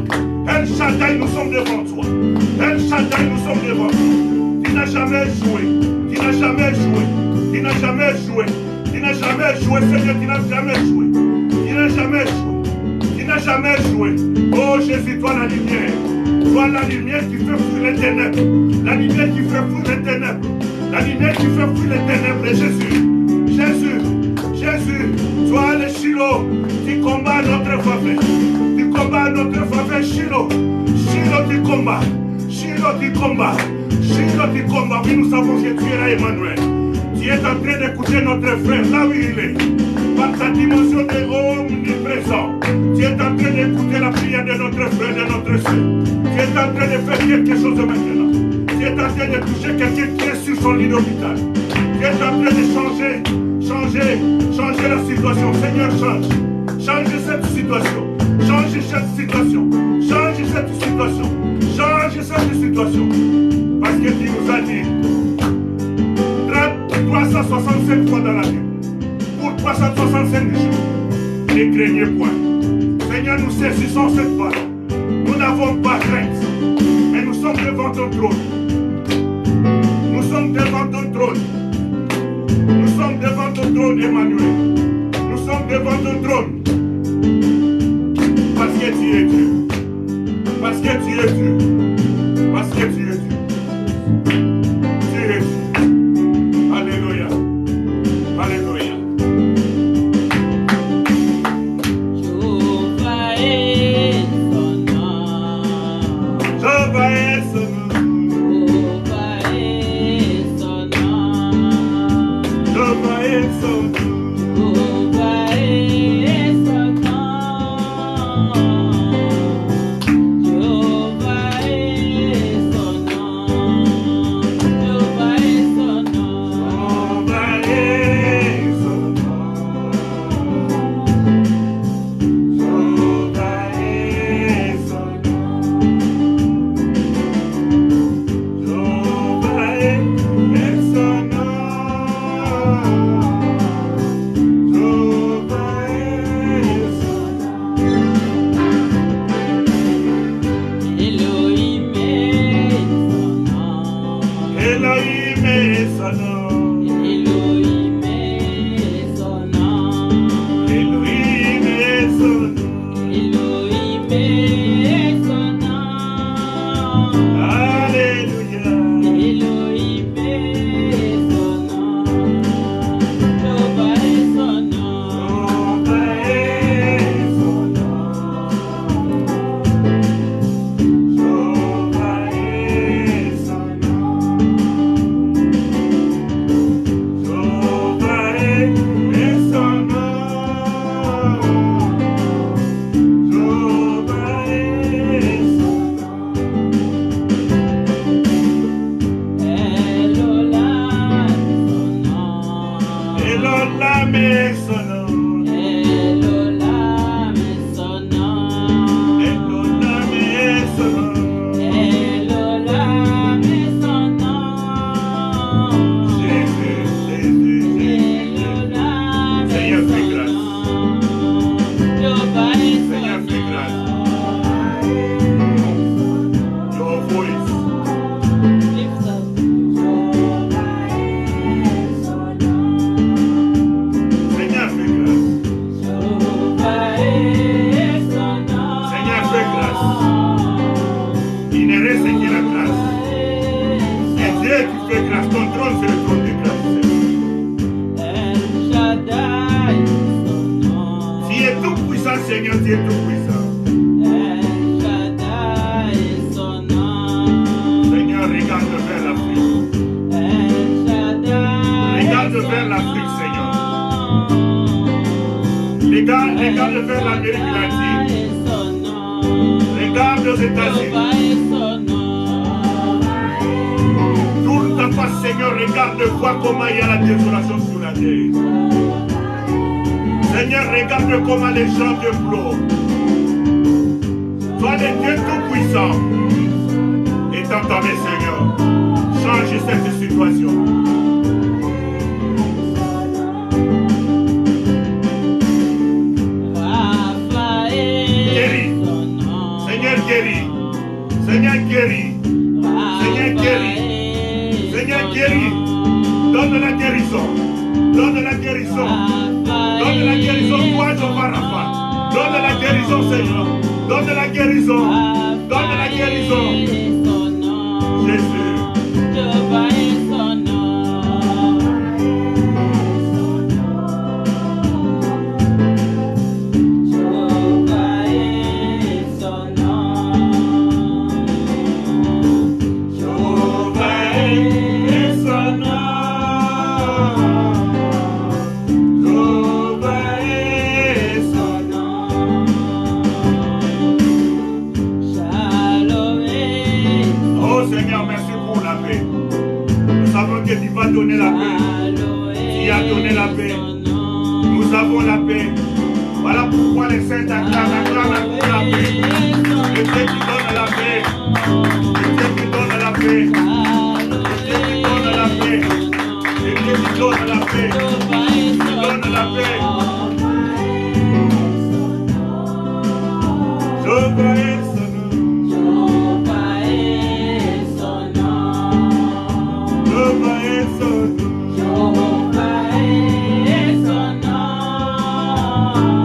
El Shaddai, nous sommes devant toi. El Shaddai, nous sommes devant toi. Tu n'as jamais joué. Tu n'as jamais joué. Tu n'as jamais joué. Tu n'as jamais joué, Seigneur. Tu n'as jamais joué. Tu n'as jamais joué. Tu n'as jamais joué. Oh Jésus, toi la lumière. Toi la lumière qui fait fuir les ténèbres. La lumière qui fait fuir les ténèbres. La lumière qui fait fuir les ténèbres. Jésus. Jésus. Jésus. Toi le Shiloh. Tu combats notre faveur. Tu combats notre faveur, Shiloh. Shiloh tu combats. Shiloh tu combats. Shiloh tu combats. Oui, nous savons que tu es là, Emmanuel. Tu es en train d'écouter notre frère là où il est. Par sa dimension de omniprésent. Tu es en train d'écouter la prière de notre frère, de notre soeur. Tu es en train de faire quelque chose maintenant. Tu es en train de toucher quelqu'un qui est sur son lit d'hôpital. Tu es en train de changer la situation. Seigneur, change. Change cette situation. Change cette situation. Change cette situation. Change cette situation. Parce que tu nous as dit 365 fois dans l'année. Pour 365 jours. Ne craignez point. Seigneur, nous saisissons cette parole. Nous n'avons pas crainte. Mais nous sommes devant ton trône. Nous sommes devant ton trône. Nous sommes devant ton trône, Emmanuel. Nous sommes devant ton trône. Parce que tu es Dieu. Parce que tu es Dieu. Parce que tu es Dieu. Tu es Dieu. Alléluia. est son nom. Elolam est son nom. Elolam est son nom. Elolam est son nom. Jésus, Jésus, Jésus. Elolam est Seigneur, fais son grâce. nom. Jehovah est son Seigneur, fais grâce. Your voice. nom. Lift up. Seigneur, fais grâce. Jehovah est son nom. Seigneur, fais grâce. Il ne reste que la grâce. Et Dieu qui fait grâce, ton trône, c'est le trône de grâce. El Shaddai est son nom. Tu es tout puissant, Seigneur, tu es tout puissant. El Shaddai est son nom. Seigneur, regarde vers l'Afrique. El Shaddai Regarde est son vers l'Afrique, Seigneur. nom. Regarde vers l'Amérique latine. Est son nom. Regarde aux États-Unis. Jehovah est son nom. Tourne ta face, Seigneur, regarde, vois comment il y a la désolation sur la terre. Seigneur, regarde comment les gens te pleurent. Sois le Dieu tout-puissant. Et t'entendez, Seigneur. Change cette situation. Raphaël est son nom. Seigneur, guéris. Seigneur, guéris. Seigneur, guéris. Seigneur, guéris. Donne la guérison. Donne la guérison. Donne la guérison, toi, Jehovah Rapha. Donne la guérison, Seigneur. Donne la guérison. Donne la guérison. Jésus. Jehovah est son nom. Jehovah est son nom. Jehovah est son nom. Jehovah est son nom. Shalom est Oh Seigneur, merci pour la paix. Nous savons que tu vas donner la paix. Tu as donné la paix. Nous avons la paix. Voilà pourquoi les saints acclament pour la paix. Le Dieu qui donne la paix. Le Dieu qui donne la paix. Le Dieu qui donne la paix. Le Dieu qui donne la paix. Qui donne la paix. Jehovah est son nom. Jehovah est son nom. Jehovah est son nom. Jehovah est son nom.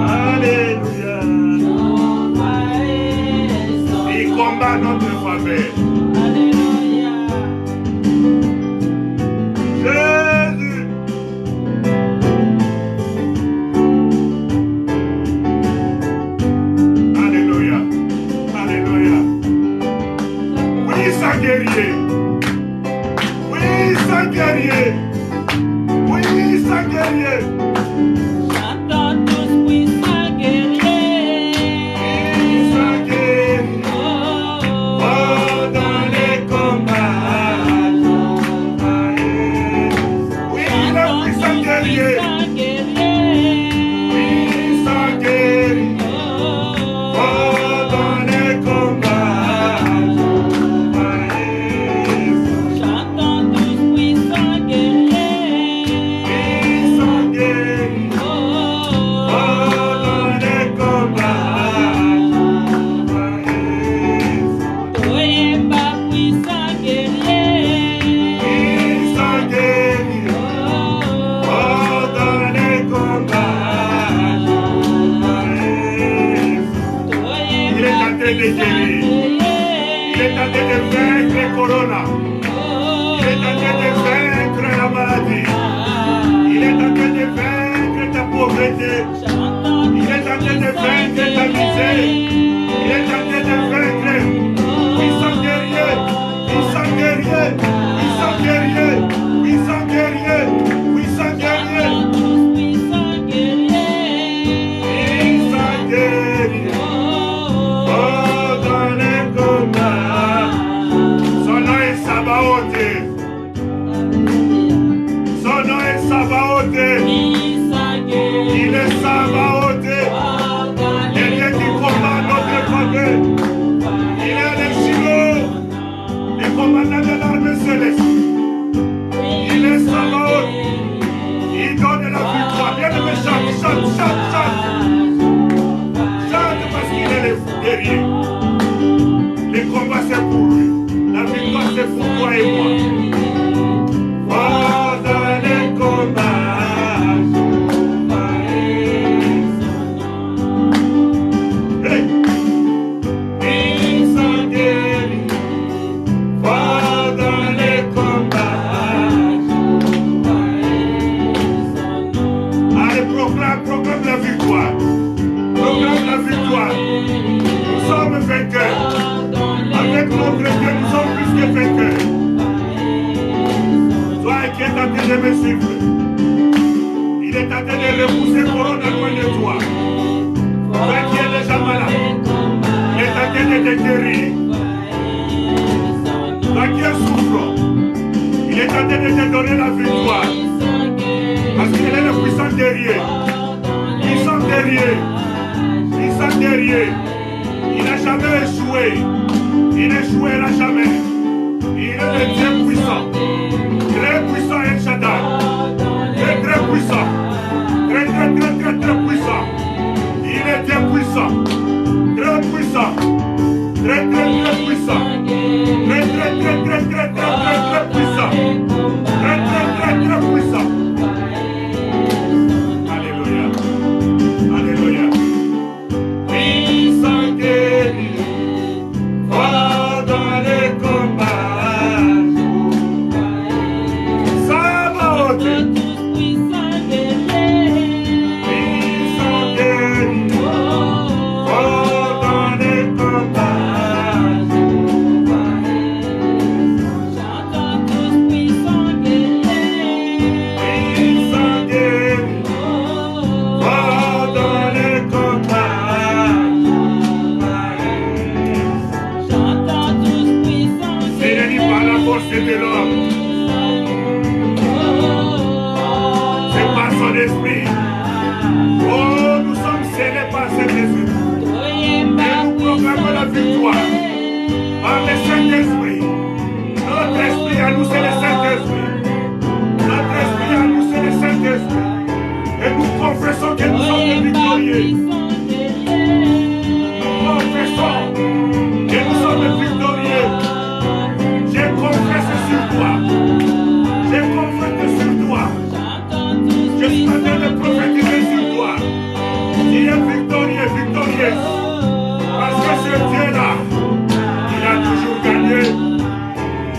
Alléluia. Jehovah est son nom. Il combat notre faveur. Alléluia. Jésus. Alléluia. Alléluia. Oui, sans guerrier. Oui, sans guerrier. Oui, sans guerrier. Chantons tous puissants guerriers. Oui, sans guerrier. Oh, Oh, dans les combats. Oui, le puissant guerrier. puissants guerriers. Puissant guerrier. Oh, Oh, dans les combats. chantons tous puissants guerriers. Puissant guerrier. Oh, Oh, dans les combats. Oyemba puissant guerrier. Puissant guerrier. Oh, Oh, dans les combats. Il est en train de guérir. Il est en train de vaincre le corona. Il est en train de vaincre la maladie. Il est en train de vaincre ta pauvreté. Il est en train de vaincre ta misère. Il est en train de vaincre. Puissant guerrier. Puissant guerrier. Puissant guerrier. Puissant guerrier. Puissant guerrier. puissant guerrier. Puissant guerrier. Oh, dans les combats. Son nom est Sabaoth. Son nom est Sabaoth. Puissant guerrier. Chante parce qu'il est le guerrier. Le combat c'est pour lui. La victoire c'est pour toi et moi. Dans les combats, hey. Ils sont guéris. Dans les combats. Allez, proclame la victoire. Proclame la victoire. Nous sommes vainqueurs. Avec notre Dieu, nous sommes plus que vainqueurs. Toi qui es en train de me suivre, il est en train de repousser Corona loin de toi. Toi qui es déjà malade, il est en train de te guérir. Toi qui es souffrant, il est en train de te donner la victoire. Parce qu'il est le puissant guerrier. Puissant guerrier. Puissant guerrier. Il n'a jamais échoué. Il n'échouera jamais. Il est le Dieu puissant. Très puissant El Shaddai. Très très puissant. Très très très très très puissant. Il est Dieu puissant. Très puissant. Très très très puissant. Très très très très très très très puissant. Très très très très puissant. Alléluia. Alléluia. Puissant guéri. Dans les combats, sa beauté, puissant guéri, dans les combats, puissant guéri, dans les combats. C'est de l'homme. C'est par son esprit. Oh, nous sommes scellés par cet esprit. Et nous proclamons la victoire par le Saint-Esprit. Notre esprit à nous, c'est le Saint-Esprit. Notre esprit à nous, c'est le Saint-Esprit. Et nous confessons que nous sommes victorieux. Nous confessons que nous sommes victorieux. Je confesse sur toi. Je confesse sur toi. Je suis en train de prophétiser sur toi. Tu es victorieux, victorieuse. Parce que ce Dieu-là, il a toujours gagné.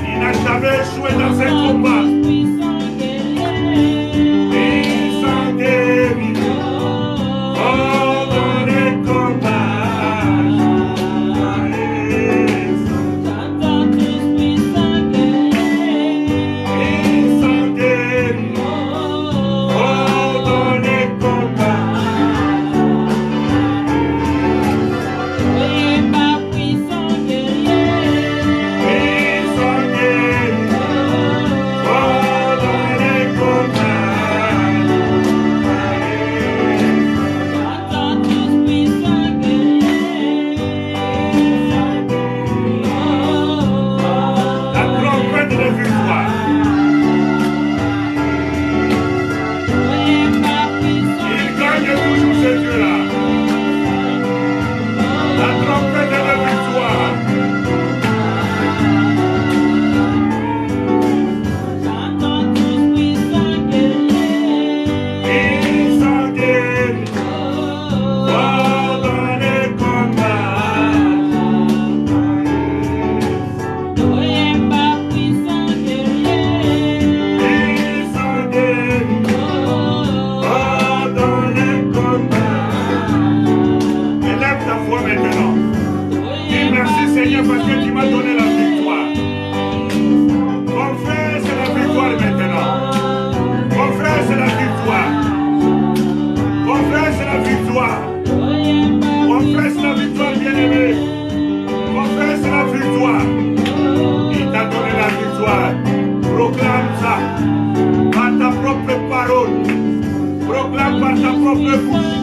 Il n'a jamais échoué dans ses combats. Puissant guéri. Oh, dans les combats. propre bouche.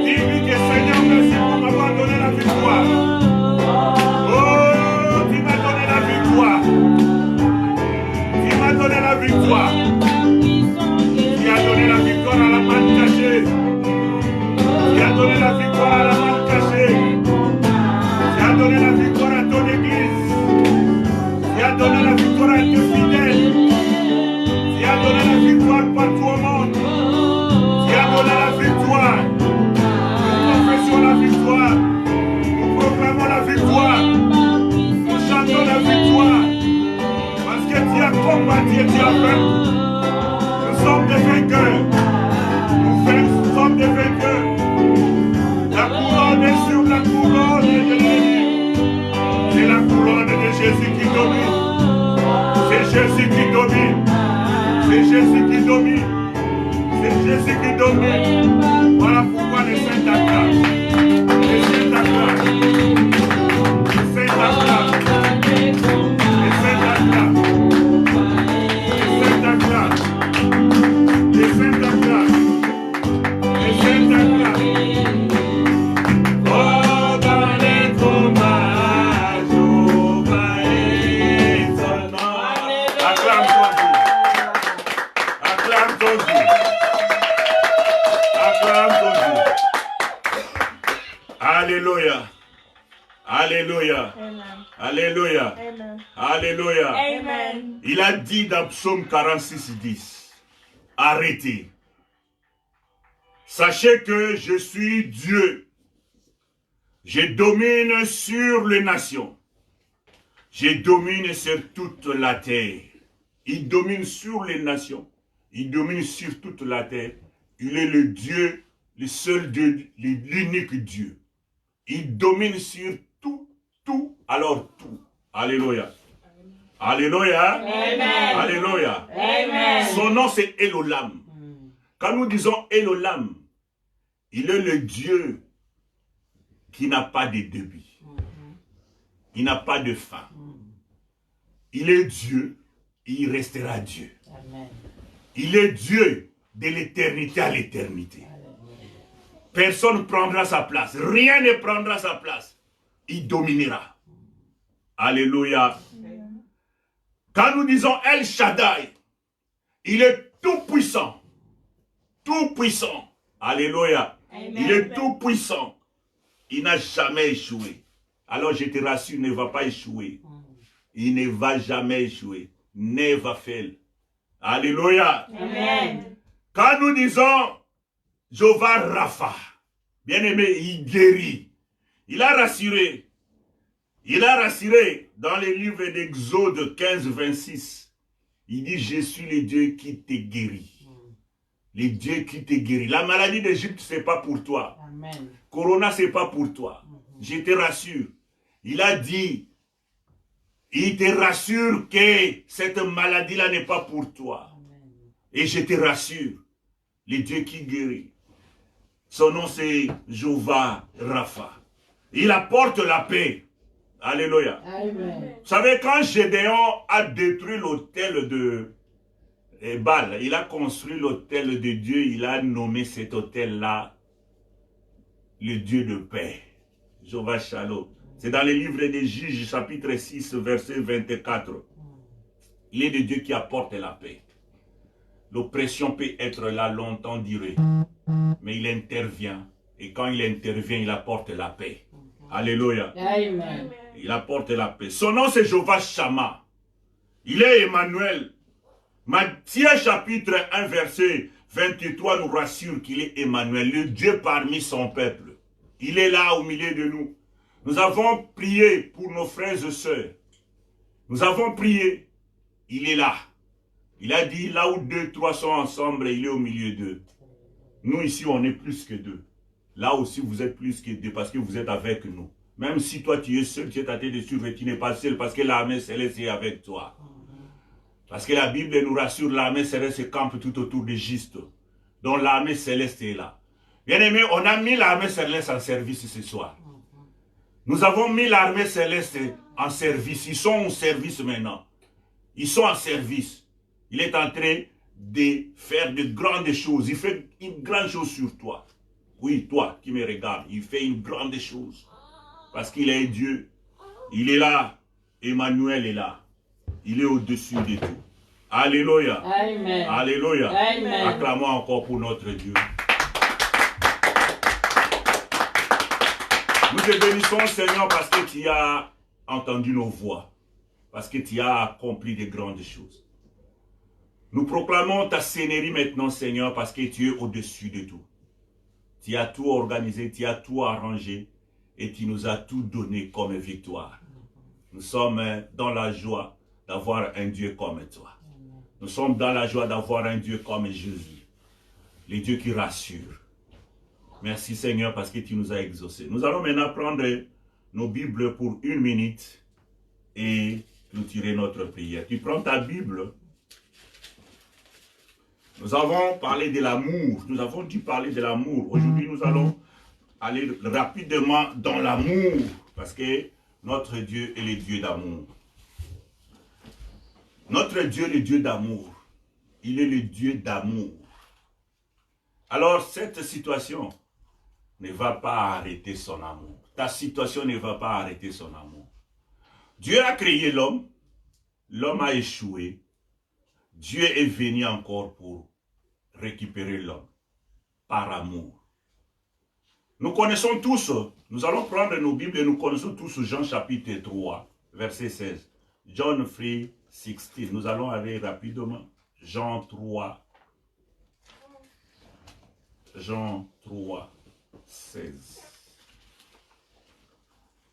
Dis-lui que Seigneur, merci pour m'avoir donné la victoire. Oh, tu m'as donné la victoire. Tu m'as donné la victoire. Tu as donné la victoire à la manne cachée. victoire. Nous confessons la victoire. Nous proclamons la victoire. Nous chantons la victoire. Parce que tu as combattu et tu as vaincu. Nous sommes des vainqueurs. Nous sommes des vainqueurs. La couronne est sur la couronne de l'ennemi. C'est la couronne de Jésus qui domine. C'est Jésus qui domine. C'est Jésus qui domine. C'est Jésus qui domine. Voilà pourquoi les saints t'acclament. Les saints t'acclament. Les saints t'acclament. Les saints t'acclament. Les saints t'acclament. Les saints t'acclament. Les saints t'acclament. Oh, dans les combats, Jéhovah est ton nom. Acclame ton Dieu. Acclame ton Dieu. Acclame ton Dieu. Alléluia. Alléluia. Amen. Alléluia. Amen. Alléluia. Amen. Il a dit dans Psaume 46, 10, arrêtez. Sachez que je suis Dieu. Je domine sur les nations. Je domine sur toute la terre. Il domine sur les nations. Il domine sur toute la terre. Il est le Dieu, le seul Dieu, l'unique Dieu. Il domine sur tout, alors tout. Alléluia. Alléluia. Amen. Alléluia. Amen. Son nom c'est Elolam. Quand nous disons Elolam, il est le Dieu qui n'a pas de début. Il n'a pas de fin. Il est Dieu, il restera Dieu. Amen. Il est Dieu de l'éternité à l'éternité. Personne ne prendra sa place. Rien ne prendra sa place. Il dominera. Alléluia. Quand nous disons El Shaddai, il est tout puissant. Tout puissant. Alléluia. Amen. Il est tout puissant. Il n'a jamais échoué. Alors je te rassure, il ne va pas échouer. Il ne va jamais échouer. Never fail. Alléluia. Amen. Quand nous disons Jéhovah Rapha, bien aimé, il guérit. Il a rassuré. Il a rassuré dans les livres d'Exode 15, 26. Il dit, je suis le Dieu qui te guérit. Le Dieu qui te guérit. La maladie d'Égypte, ce n'est pas pour toi. Amen. Corona, ce n'est pas pour toi. Je te rassure. Il a dit, il te rassure que cette maladie-là n'est pas pour toi. Et je te rassure, le Dieu qui guérit. Son nom c'est Jéhovah Rapha. Il apporte la paix. Alléluia. Amen. Vous savez, quand Gédéon a détruit l'autel de Baal, il a construit l'autel de Dieu, il a nommé cet autel-là le Dieu de paix. Jéhovah Shalom. C'est dans les livres des Juges, chapitre 6, verset 24. Il est le Dieu qui apporte la paix. L'oppression peut être là longtemps durée, mais il intervient. Et quand il intervient, il apporte la paix. Alléluia. Amen. Il apporte la paix. Son nom c'est Jéhovah Shammah. Il est Emmanuel. Matthieu chapitre 1 verset 23 nous rassure qu'il est Emmanuel, le Dieu parmi son peuple. Il est là au milieu de nous. Nous avons prié pour nos frères et sœurs. Nous avons prié. Il est là. Il a dit, là où 2, 3 sont ensemble, il est au milieu d'eux. Nous ici, on est plus que 2. Là aussi, vous êtes plus que 2 parce que vous êtes avec nous. Même si toi, tu es seul, tu es tâté de suivre, tu n'es pas seul parce que l'armée céleste est avec toi. Parce que la Bible nous rassure, l'armée céleste campe tout autour de Juste. Donc l'armée céleste est là. Bien aimé, on a mis l'armée céleste en service ce soir. Nous avons mis l'armée céleste en service. Ils sont au service maintenant. Ils sont en service. Il est en train de faire de grandes choses. Il fait une grande chose sur toi. Oui, toi qui me regardes, il fait une grande chose. Parce qu'il est Dieu. Il est là. Emmanuel est là. Il est au-dessus de tout. Alléluia. Amen. Alléluia. Amen. Acclamons encore pour notre Dieu. Nous te bénissons, Seigneur, parce que tu as entendu nos voix. Parce que tu as accompli de grandes choses. Nous proclamons ta seigneurie maintenant, Seigneur, parce que tu es au-dessus de tout. Tu as tout organisé, tu as tout arrangé et tu nous as tout donné comme victoire. Nous sommes dans la joie d'avoir un Dieu comme toi. Nous sommes dans la joie d'avoir un Dieu comme Jésus. Le Dieu qui rassure. Merci Seigneur parce que tu nous as exaucés. Nous allons maintenant prendre nos Bibles pour 1 minute et clôturer notre prière. Tu prends ta Bible. Nous avons parlé de l'amour. Nous avons dû parler de l'amour. Aujourd'hui, nous allons aller rapidement dans l'amour parce que notre Dieu est le Dieu d'amour. Notre Dieu est le Dieu d'amour. Il est le Dieu d'amour. Alors, cette situation ne va pas arrêter son amour. Ta situation ne va pas arrêter son amour. Dieu a créé l'homme. L'homme a échoué. Dieu est venu encore pour récupérer l'homme par amour. Nous connaissons tous, nous allons prendre nos Bibles et nous connaissons tous Jean chapitre 3, verset 16. John 3:16. Nous allons aller rapidement. Jean 3. Jean 3, 16.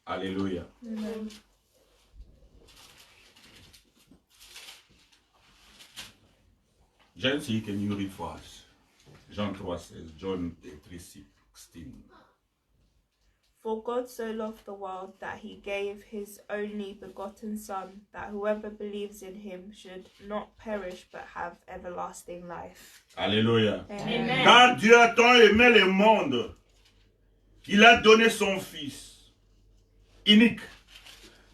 Alléluia. Amen. Jancy, can you read for us? John 3:16. John 3:16. For God so loved the world that he gave his only begotten Son, that whoever believes in him should not perish but have everlasting life. Alléluia. Amen. Car Dieu a tant aimé le monde qu'il a donné son Fils unique,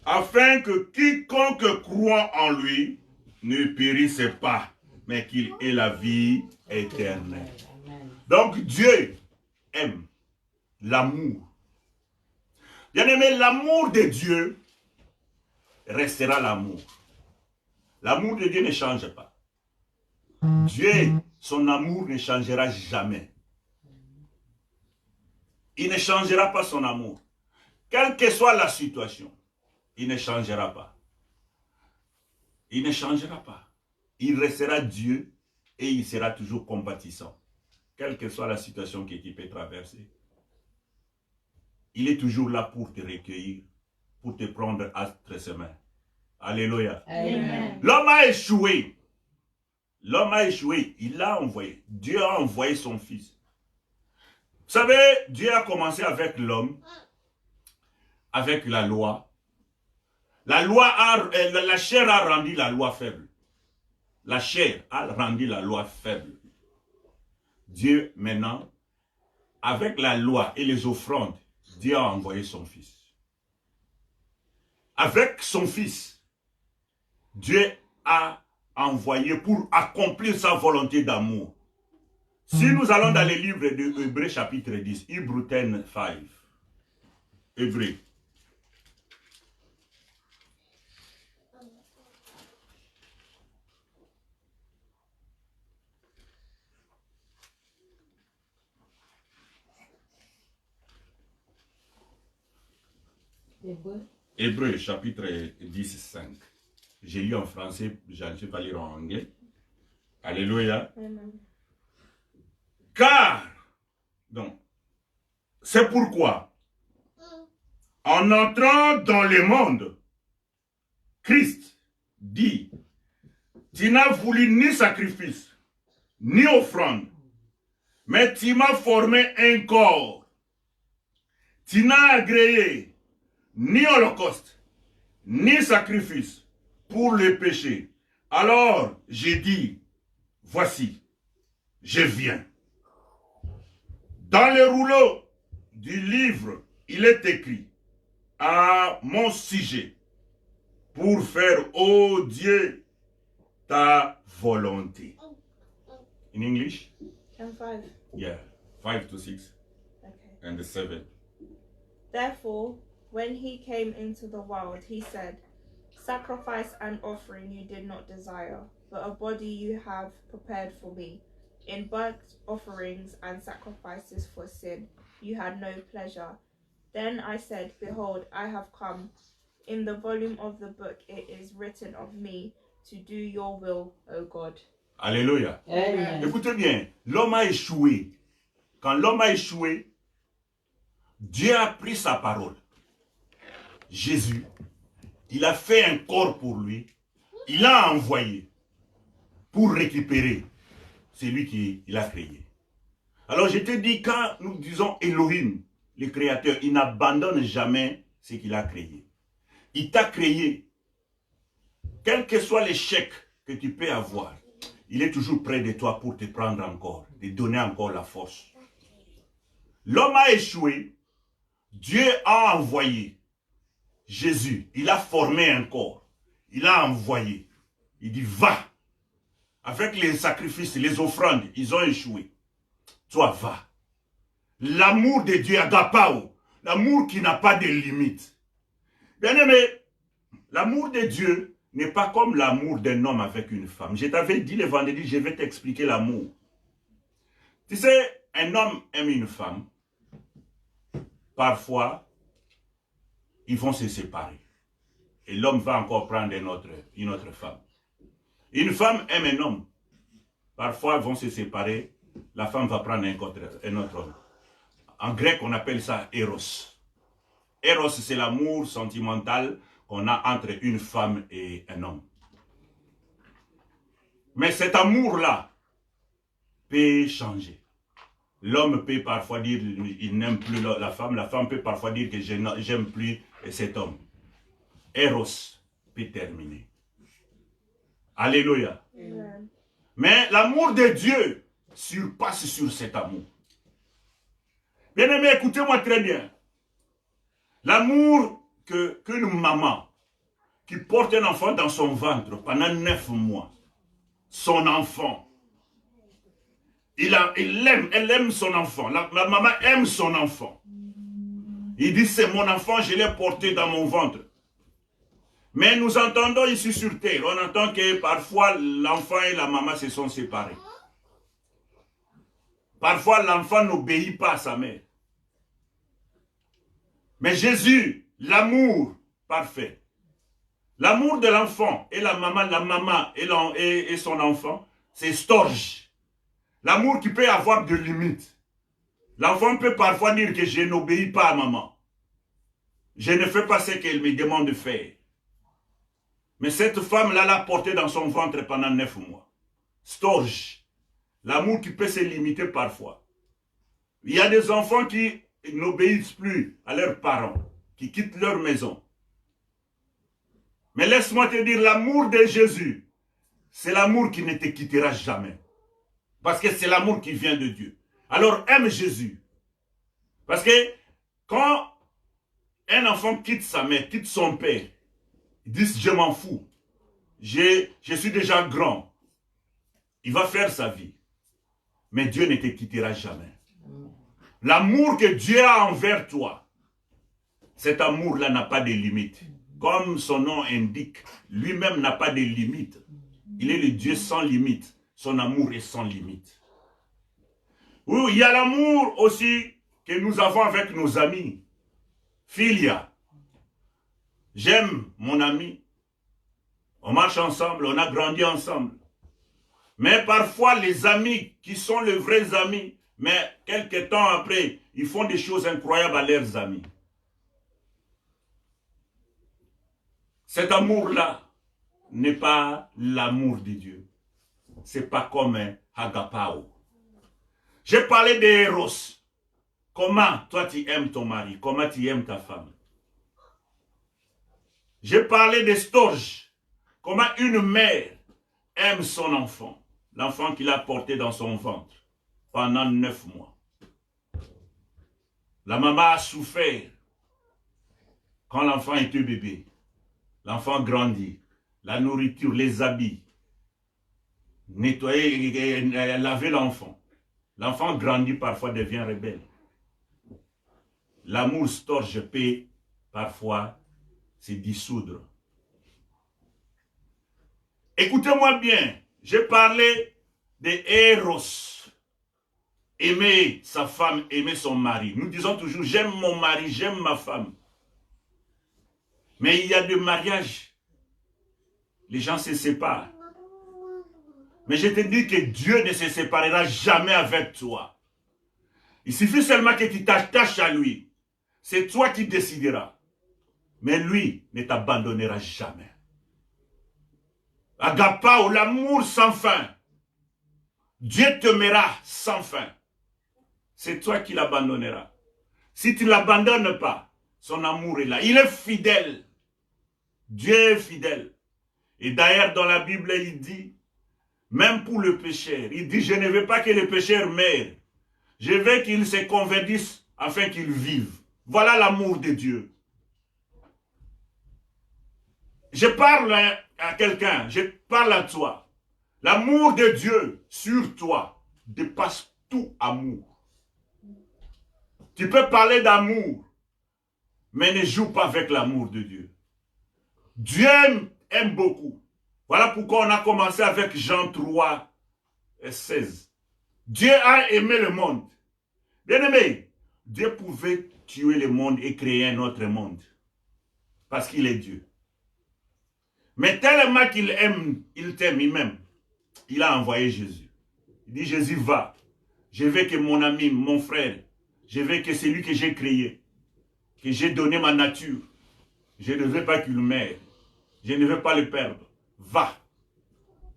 afin que quiconque croit en lui ne périsse pas, mais qu'il ait la vie éternelle. Donc Dieu aime l'amour. Bien-aimé, l'amour de Dieu restera l'amour. L'amour de Dieu ne change pas. Dieu, son amour ne changera jamais. Il ne changera pas son amour. Quelle que soit la situation, il ne changera pas. Il ne changera pas. Il restera Dieu et il sera toujours compatissant. Quelle que soit la situation que tu peux traverser. Il est toujours là pour te recueillir, pour te prendre entre ses mains. Alléluia. Amen. L'homme a échoué. L'homme a échoué. Il l'a envoyé. Dieu a envoyé son Fils. Vous savez, Dieu a commencé avec l'homme, avec la loi. La chair a rendu la loi faible. La chair a rendu la loi faible. Dieu, maintenant, avec la loi et les offrandes, Dieu a envoyé son Fils. Avec son Fils, Dieu a envoyé pour accomplir sa volonté d'amour. Si nous allons dans le livre de Hébreux chapitre 10, Hebrews 10:5. Hébreux. Hébreux chapitre 10, 5. J'ai lu en français, je ne sais pas lire en anglais. Alléluia. Amen. Car, donc, c'est pourquoi, en entrant dans le monde, Christ dit, tu n'as voulu ni sacrifice, ni offrande, mais tu m'as formé un corps. Tu n'as agréé ni holocauste, ni sacrifice pour le péché. Alors j'ai dit, voici, je viens. Dans le rouleau du livre, il est écrit à mon sujet pour faire, ô Dieu, ta volonté. In English? And 5. Yeah, 5 to 6 Okay. and 7. Therefore, when he came into the world, he said, sacrifice and offering you did not desire, but a body you have prepared for me. In burnt offerings and sacrifices for sin, you had no pleasure. Then I said, behold, I have come. In the volume of the book it is written of me to do your will, O God. Alléluia. Amen. Écoutez bien, l'homme a échoué quand l'homme a échoué, Dieu a pris sa parole. Jésus, il a fait un corps pour lui. Il a envoyé pour récupérer celui qu'il a créé. Alors je te dis, quand nous disons Elohim, le créateur, il n'abandonne jamais ce qu'il a créé. Il t'a créé. Quel que soit l'échec que tu peux avoir, il est toujours près de toi pour te prendre encore, te donner encore la force. L'homme a échoué, Dieu a envoyé Jésus, il a formé un corps, il a envoyé, il dit va. Avec les sacrifices, les offrandes, ils ont échoué. Toi, va. L'amour de Dieu, agapao, l'amour qui n'a pas de limite. Bien aimé, l'amour de Dieu n'est pas comme l'amour d'un homme avec une femme. Je t'avais dit le vendredi, je vais t'expliquer l'amour. Tu sais, un homme aime une femme. Parfois, ils vont se séparer. Et l'homme va encore prendre une autre femme. Une femme aime un homme. Parfois, ils vont se séparer. La femme va prendre un autre homme. En grec, on appelle ça Eros. Eros, c'est l'amour sentimental qu'on a entre une femme et un homme. Mais cet amour-là peut changer. L'homme peut parfois dire qu'il n'aime plus la femme peut parfois dire que je n'aime plus cet homme. Eros peut terminer. Alléluia. Amen. Mais l'amour de Dieu surpasse sur cet amour. Bien-aimé, écoutez-moi très bien. L'amour qu'une maman qui porte un enfant dans son ventre pendant 9 mois, son enfant, elle aime son enfant. La maman aime son enfant. Il dit, c'est mon enfant, je l'ai porté dans mon ventre. Mais nous entendons ici sur terre, on entend que parfois l'enfant et la maman se sont séparés. Parfois l'enfant n'obéit pas à sa mère. Mais Jésus, l'amour parfait, l'amour de l'enfant et la maman et son enfant, c'est storge. L'amour qui peut avoir de limites. L'enfant peut parfois dire que je n'obéis pas à maman. Je ne fais pas ce qu'elle me demande de faire. Mais cette femme-là l'a porté dans son ventre pendant 9 mois. Storge. L'amour qui peut se limiter parfois. Il y a des enfants qui n'obéissent plus à leurs parents, qui quittent leur maison. Mais laisse-moi te dire, l'amour de Jésus, c'est l'amour qui ne te quittera jamais. Parce que c'est l'amour qui vient de Dieu. Alors aime Jésus. Parce que quand un enfant quitte sa mère, quitte son père, il dit je m'en fous. Je suis déjà grand. Il va faire sa vie. Mais Dieu ne te quittera jamais. L'amour que Dieu a envers toi, cet amour-là n'a pas de limite. Comme son nom indique, lui-même n'a pas de limite. Il est le Dieu sans limite. Son amour est sans limite. Oui, il y a l'amour aussi que nous avons avec nos amis. Philia. J'aime mon ami. On marche ensemble, on a grandi ensemble. Mais parfois, les amis qui sont les vrais amis, mais quelques temps après, ils font des choses incroyables à leurs amis. Cet amour-là n'est pas l'amour de Dieu. C'est pas comme un agapao. J'ai parlé d'Eros. Comment toi tu aimes ton mari? Comment tu aimes ta femme? J'ai parlé de storge. Comment une mère aime son enfant. L'enfant qu'il a porté dans son ventre pendant 9 mois. La maman a souffert quand l'enfant était bébé. L'enfant grandit. La nourriture, les habits. Nettoyer, laver l'enfant. L'enfant grandit, parfois devient rebelle. L'amour storge peut parfois se dissoudre. Écoutez-moi bien, j'ai parlé de Eros. Aimer sa femme, aimer son mari. Nous disons toujours, j'aime mon mari, j'aime ma femme. Mais il y a des mariages. Les gens se séparent. Mais je te dis que Dieu ne se séparera jamais avec toi. Il suffit seulement que tu t'attaches à lui. C'est toi qui décideras. Mais lui ne t'abandonnera jamais. Agapao, l'amour sans fin. Dieu t'aimera sans fin. C'est toi qui l'abandonneras. Si tu ne l'abandonnes pas, son amour est là. Il est fidèle. Dieu est fidèle. Et d'ailleurs, dans la Bible, il dit, même pour le pécheur, il dit, je ne veux pas que le pécheur meure. Je veux qu'il se convertisse afin qu'il vive. Voilà l'amour de Dieu. Je parle à quelqu'un, je parle à toi. L'amour de Dieu sur toi dépasse tout amour. Tu peux parler d'amour, mais ne joue pas avec l'amour de Dieu. Dieu aime beaucoup. Voilà pourquoi on a commencé avec Jean 3, 16. Dieu a aimé le monde. Bien-aimé, Dieu pouvait tuer le monde et créer un autre monde. Parce qu'il est Dieu. Mais tellement qu'il aime, il t'aime, il m'aime. Il a envoyé Jésus. Il dit, Jésus, va. Je veux que mon ami, mon frère, je veux que celui que j'ai créé, que j'ai donné ma nature, je ne veux pas qu'il meure. Je ne veux pas le perdre. Va.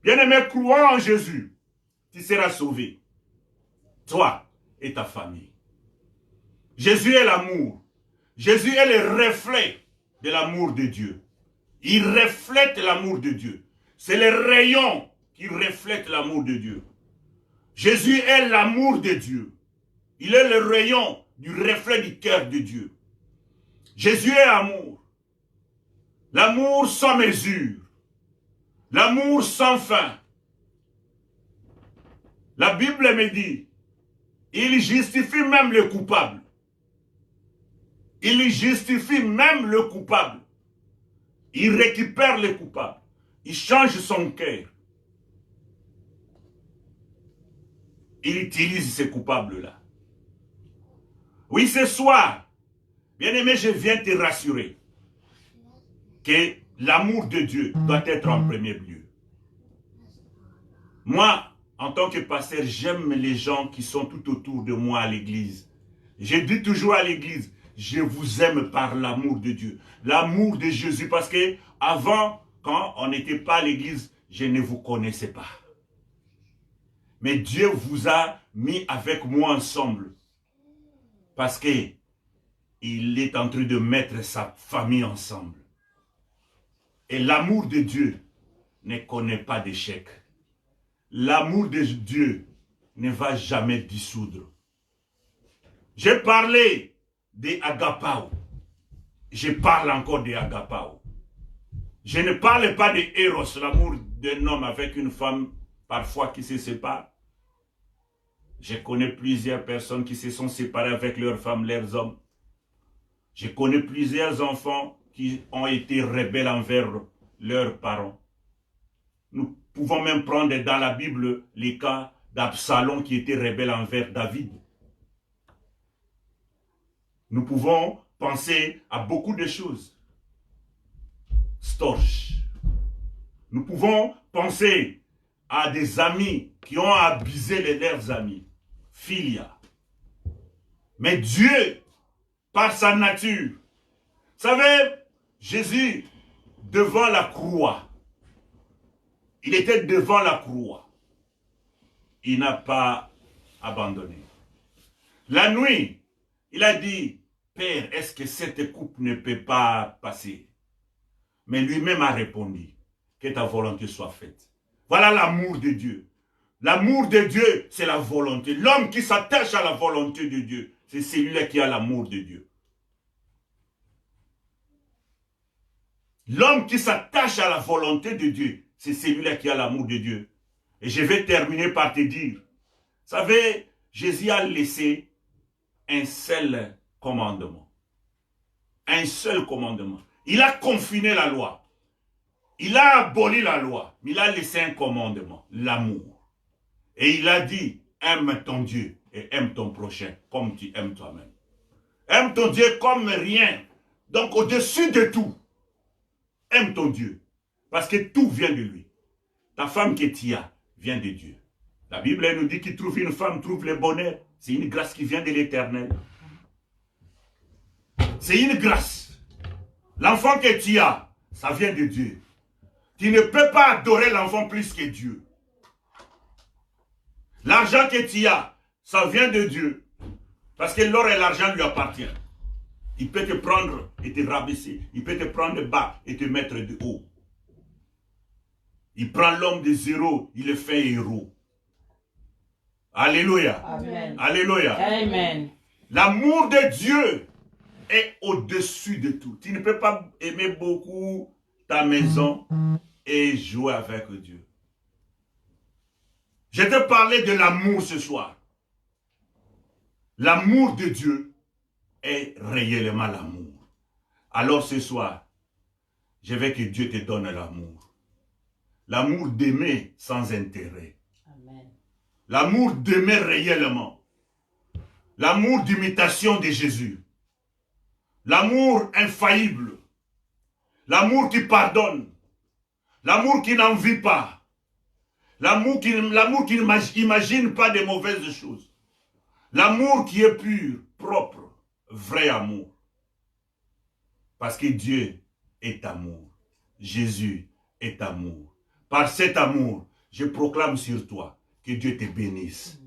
Bien-aimé, crois en Jésus. Tu seras sauvé. Toi et ta famille. Jésus est l'amour. Jésus est le reflet de l'amour de Dieu. Il reflète l'amour de Dieu. C'est le rayon qui reflète l'amour de Dieu. Jésus est l'amour de Dieu. Il est le rayon du reflet du cœur de Dieu. Jésus est amour. L'amour sans mesure. L'amour sans fin. La Bible me dit, il justifie même le coupable. Il justifie même le coupable. Il récupère le coupable. Il change son cœur. Il utilise ces coupables-là. Oui, ce soir, bien-aimé, je viens te rassurer que l'amour de Dieu doit être en premier lieu. Moi, en tant que pasteur, j'aime les gens qui sont tout autour de moi à l'église. Je dis toujours à l'église, je vous aime par l'amour de Dieu. L'amour de Jésus, parce que avant, quand on n'était pas à l'église, je ne vous connaissais pas. Mais Dieu vous a mis avec moi ensemble. Parce que il est en train de mettre sa famille ensemble. Et l'amour de Dieu ne connaît pas d'échec. L'amour de Dieu ne va jamais dissoudre. J'ai parlé des agapao. Je parle encore des agapao. Je ne parle pas de Eros, l'amour d'un homme avec une femme parfois qui se séparent. Je connais plusieurs personnes qui se sont séparées avec leurs femmes, leurs hommes. Je connais plusieurs enfants qui ont été rebelles envers leurs parents. Nous pouvons même prendre dans la Bible les cas d'Absalom qui était rebelle envers David. Nous pouvons penser à beaucoup de choses. Storch. Nous pouvons penser à des amis qui ont abusé leurs amis. Philia. Mais Dieu, par sa nature, vous savez, Jésus, devant la croix, il était devant la croix. Il n'a pas abandonné. La nuit, il a dit, Père, est-ce que cette coupe ne peut pas passer? Mais lui-même a répondu, que ta volonté soit faite. Voilà l'amour de Dieu. L'amour de Dieu, c'est la volonté. L'homme qui s'attache à la volonté de Dieu, c'est celui-là qui a l'amour de Dieu. L'homme qui s'attache à la volonté de Dieu, c'est celui-là qui a l'amour de Dieu. Et je vais terminer par te dire, vous savez, Jésus a laissé un seul commandement. Un seul commandement. Il a confiné la loi. Il a aboli la loi. Mais il a laissé un commandement, l'amour. Et il a dit, aime ton Dieu et aime ton prochain comme tu aimes toi-même. Aime ton Dieu comme rien. Donc au-dessus de tout, aime ton Dieu. Parce que tout vient de lui. Ta femme que tu as vient de Dieu. La Bible nous dit qu'il trouve une femme, trouve le bonheur. C'est une grâce qui vient de l'Éternel. C'est une grâce. L'enfant que tu as, ça vient de Dieu. Tu ne peux pas adorer l'enfant plus que Dieu. L'argent que tu as, ça vient de Dieu. Parce que l'or et l'argent lui appartiennent. Il peut te prendre et te rabaisser. Il peut te prendre de bas et te mettre de haut. Il prend l'homme de zéro, il le fait héros. Alléluia. Amen. Alléluia. Amen. L'amour de Dieu est au-dessus de tout. Tu ne peux pas aimer beaucoup ta maison et jouer avec Dieu. Je te parlais de l'amour ce soir. L'amour de Dieu est réellement l'amour. Alors ce soir, je veux que Dieu te donne l'amour. L'amour d'aimer sans intérêt. Amen. L'amour d'aimer réellement. L'amour d'imitation de Jésus. L'amour infaillible. L'amour qui pardonne. L'amour qui n'envie pas. L'amour qui n'imagine pas de mauvaises choses. L'amour qui est pur, propre, vrai amour. Parce que Dieu est amour. Jésus est amour. Par cet amour, je proclame sur toi que Dieu te bénisse.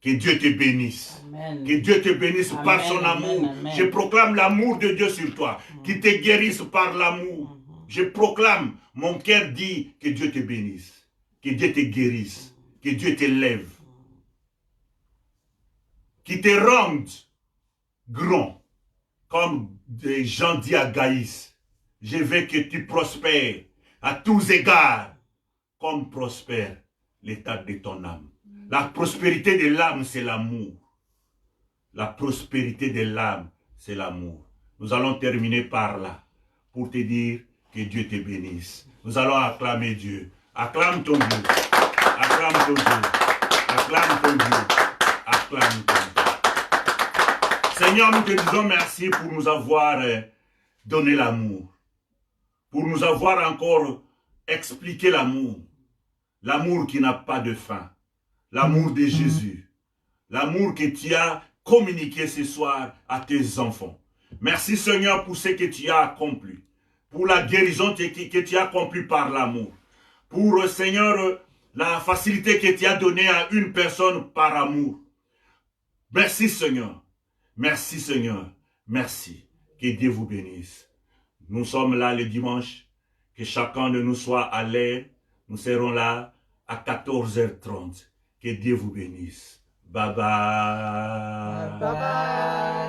Que Dieu te bénisse. Amen. Que Dieu te bénisse Amen, par son amen, amour. amen. Je proclame l'amour de Dieu sur toi. Qu'il te guérisse par l'amour. Je proclame, mon cœur dit que Dieu te bénisse. Que Dieu te guérisse. Que Dieu te lève. Qu'il te rende grand. Comme des gens disent à Gaïs. Je veux que tu prospères à tous égards. Comme prospère l'état de ton âme. La prospérité de l'âme, c'est l'amour. La prospérité de l'âme, c'est l'amour. Nous allons terminer par là, pour te dire que Dieu te bénisse. Nous allons acclamer Dieu. Acclame ton Dieu. Acclame ton Dieu. Acclame ton Dieu. Acclame ton Dieu. Seigneur, nous te disons merci pour nous avoir donné l'amour. Pour nous avoir encore expliqué l'amour. L'amour qui n'a pas de fin. L'amour de Jésus. L'amour que tu as communiqué ce soir à tes enfants. Merci Seigneur pour ce que tu as accompli. Pour la guérison que tu as accomplie par l'amour. Pour Seigneur, la facilité que tu as donnée à une personne par amour. Merci Seigneur. Merci Seigneur. Merci. Que Dieu vous bénisse. Nous sommes là le dimanche. Que chacun de nous soit à l'air. Nous serons là à 14h30. Que Dieu vous bénisse. Bye bye. Bye bye.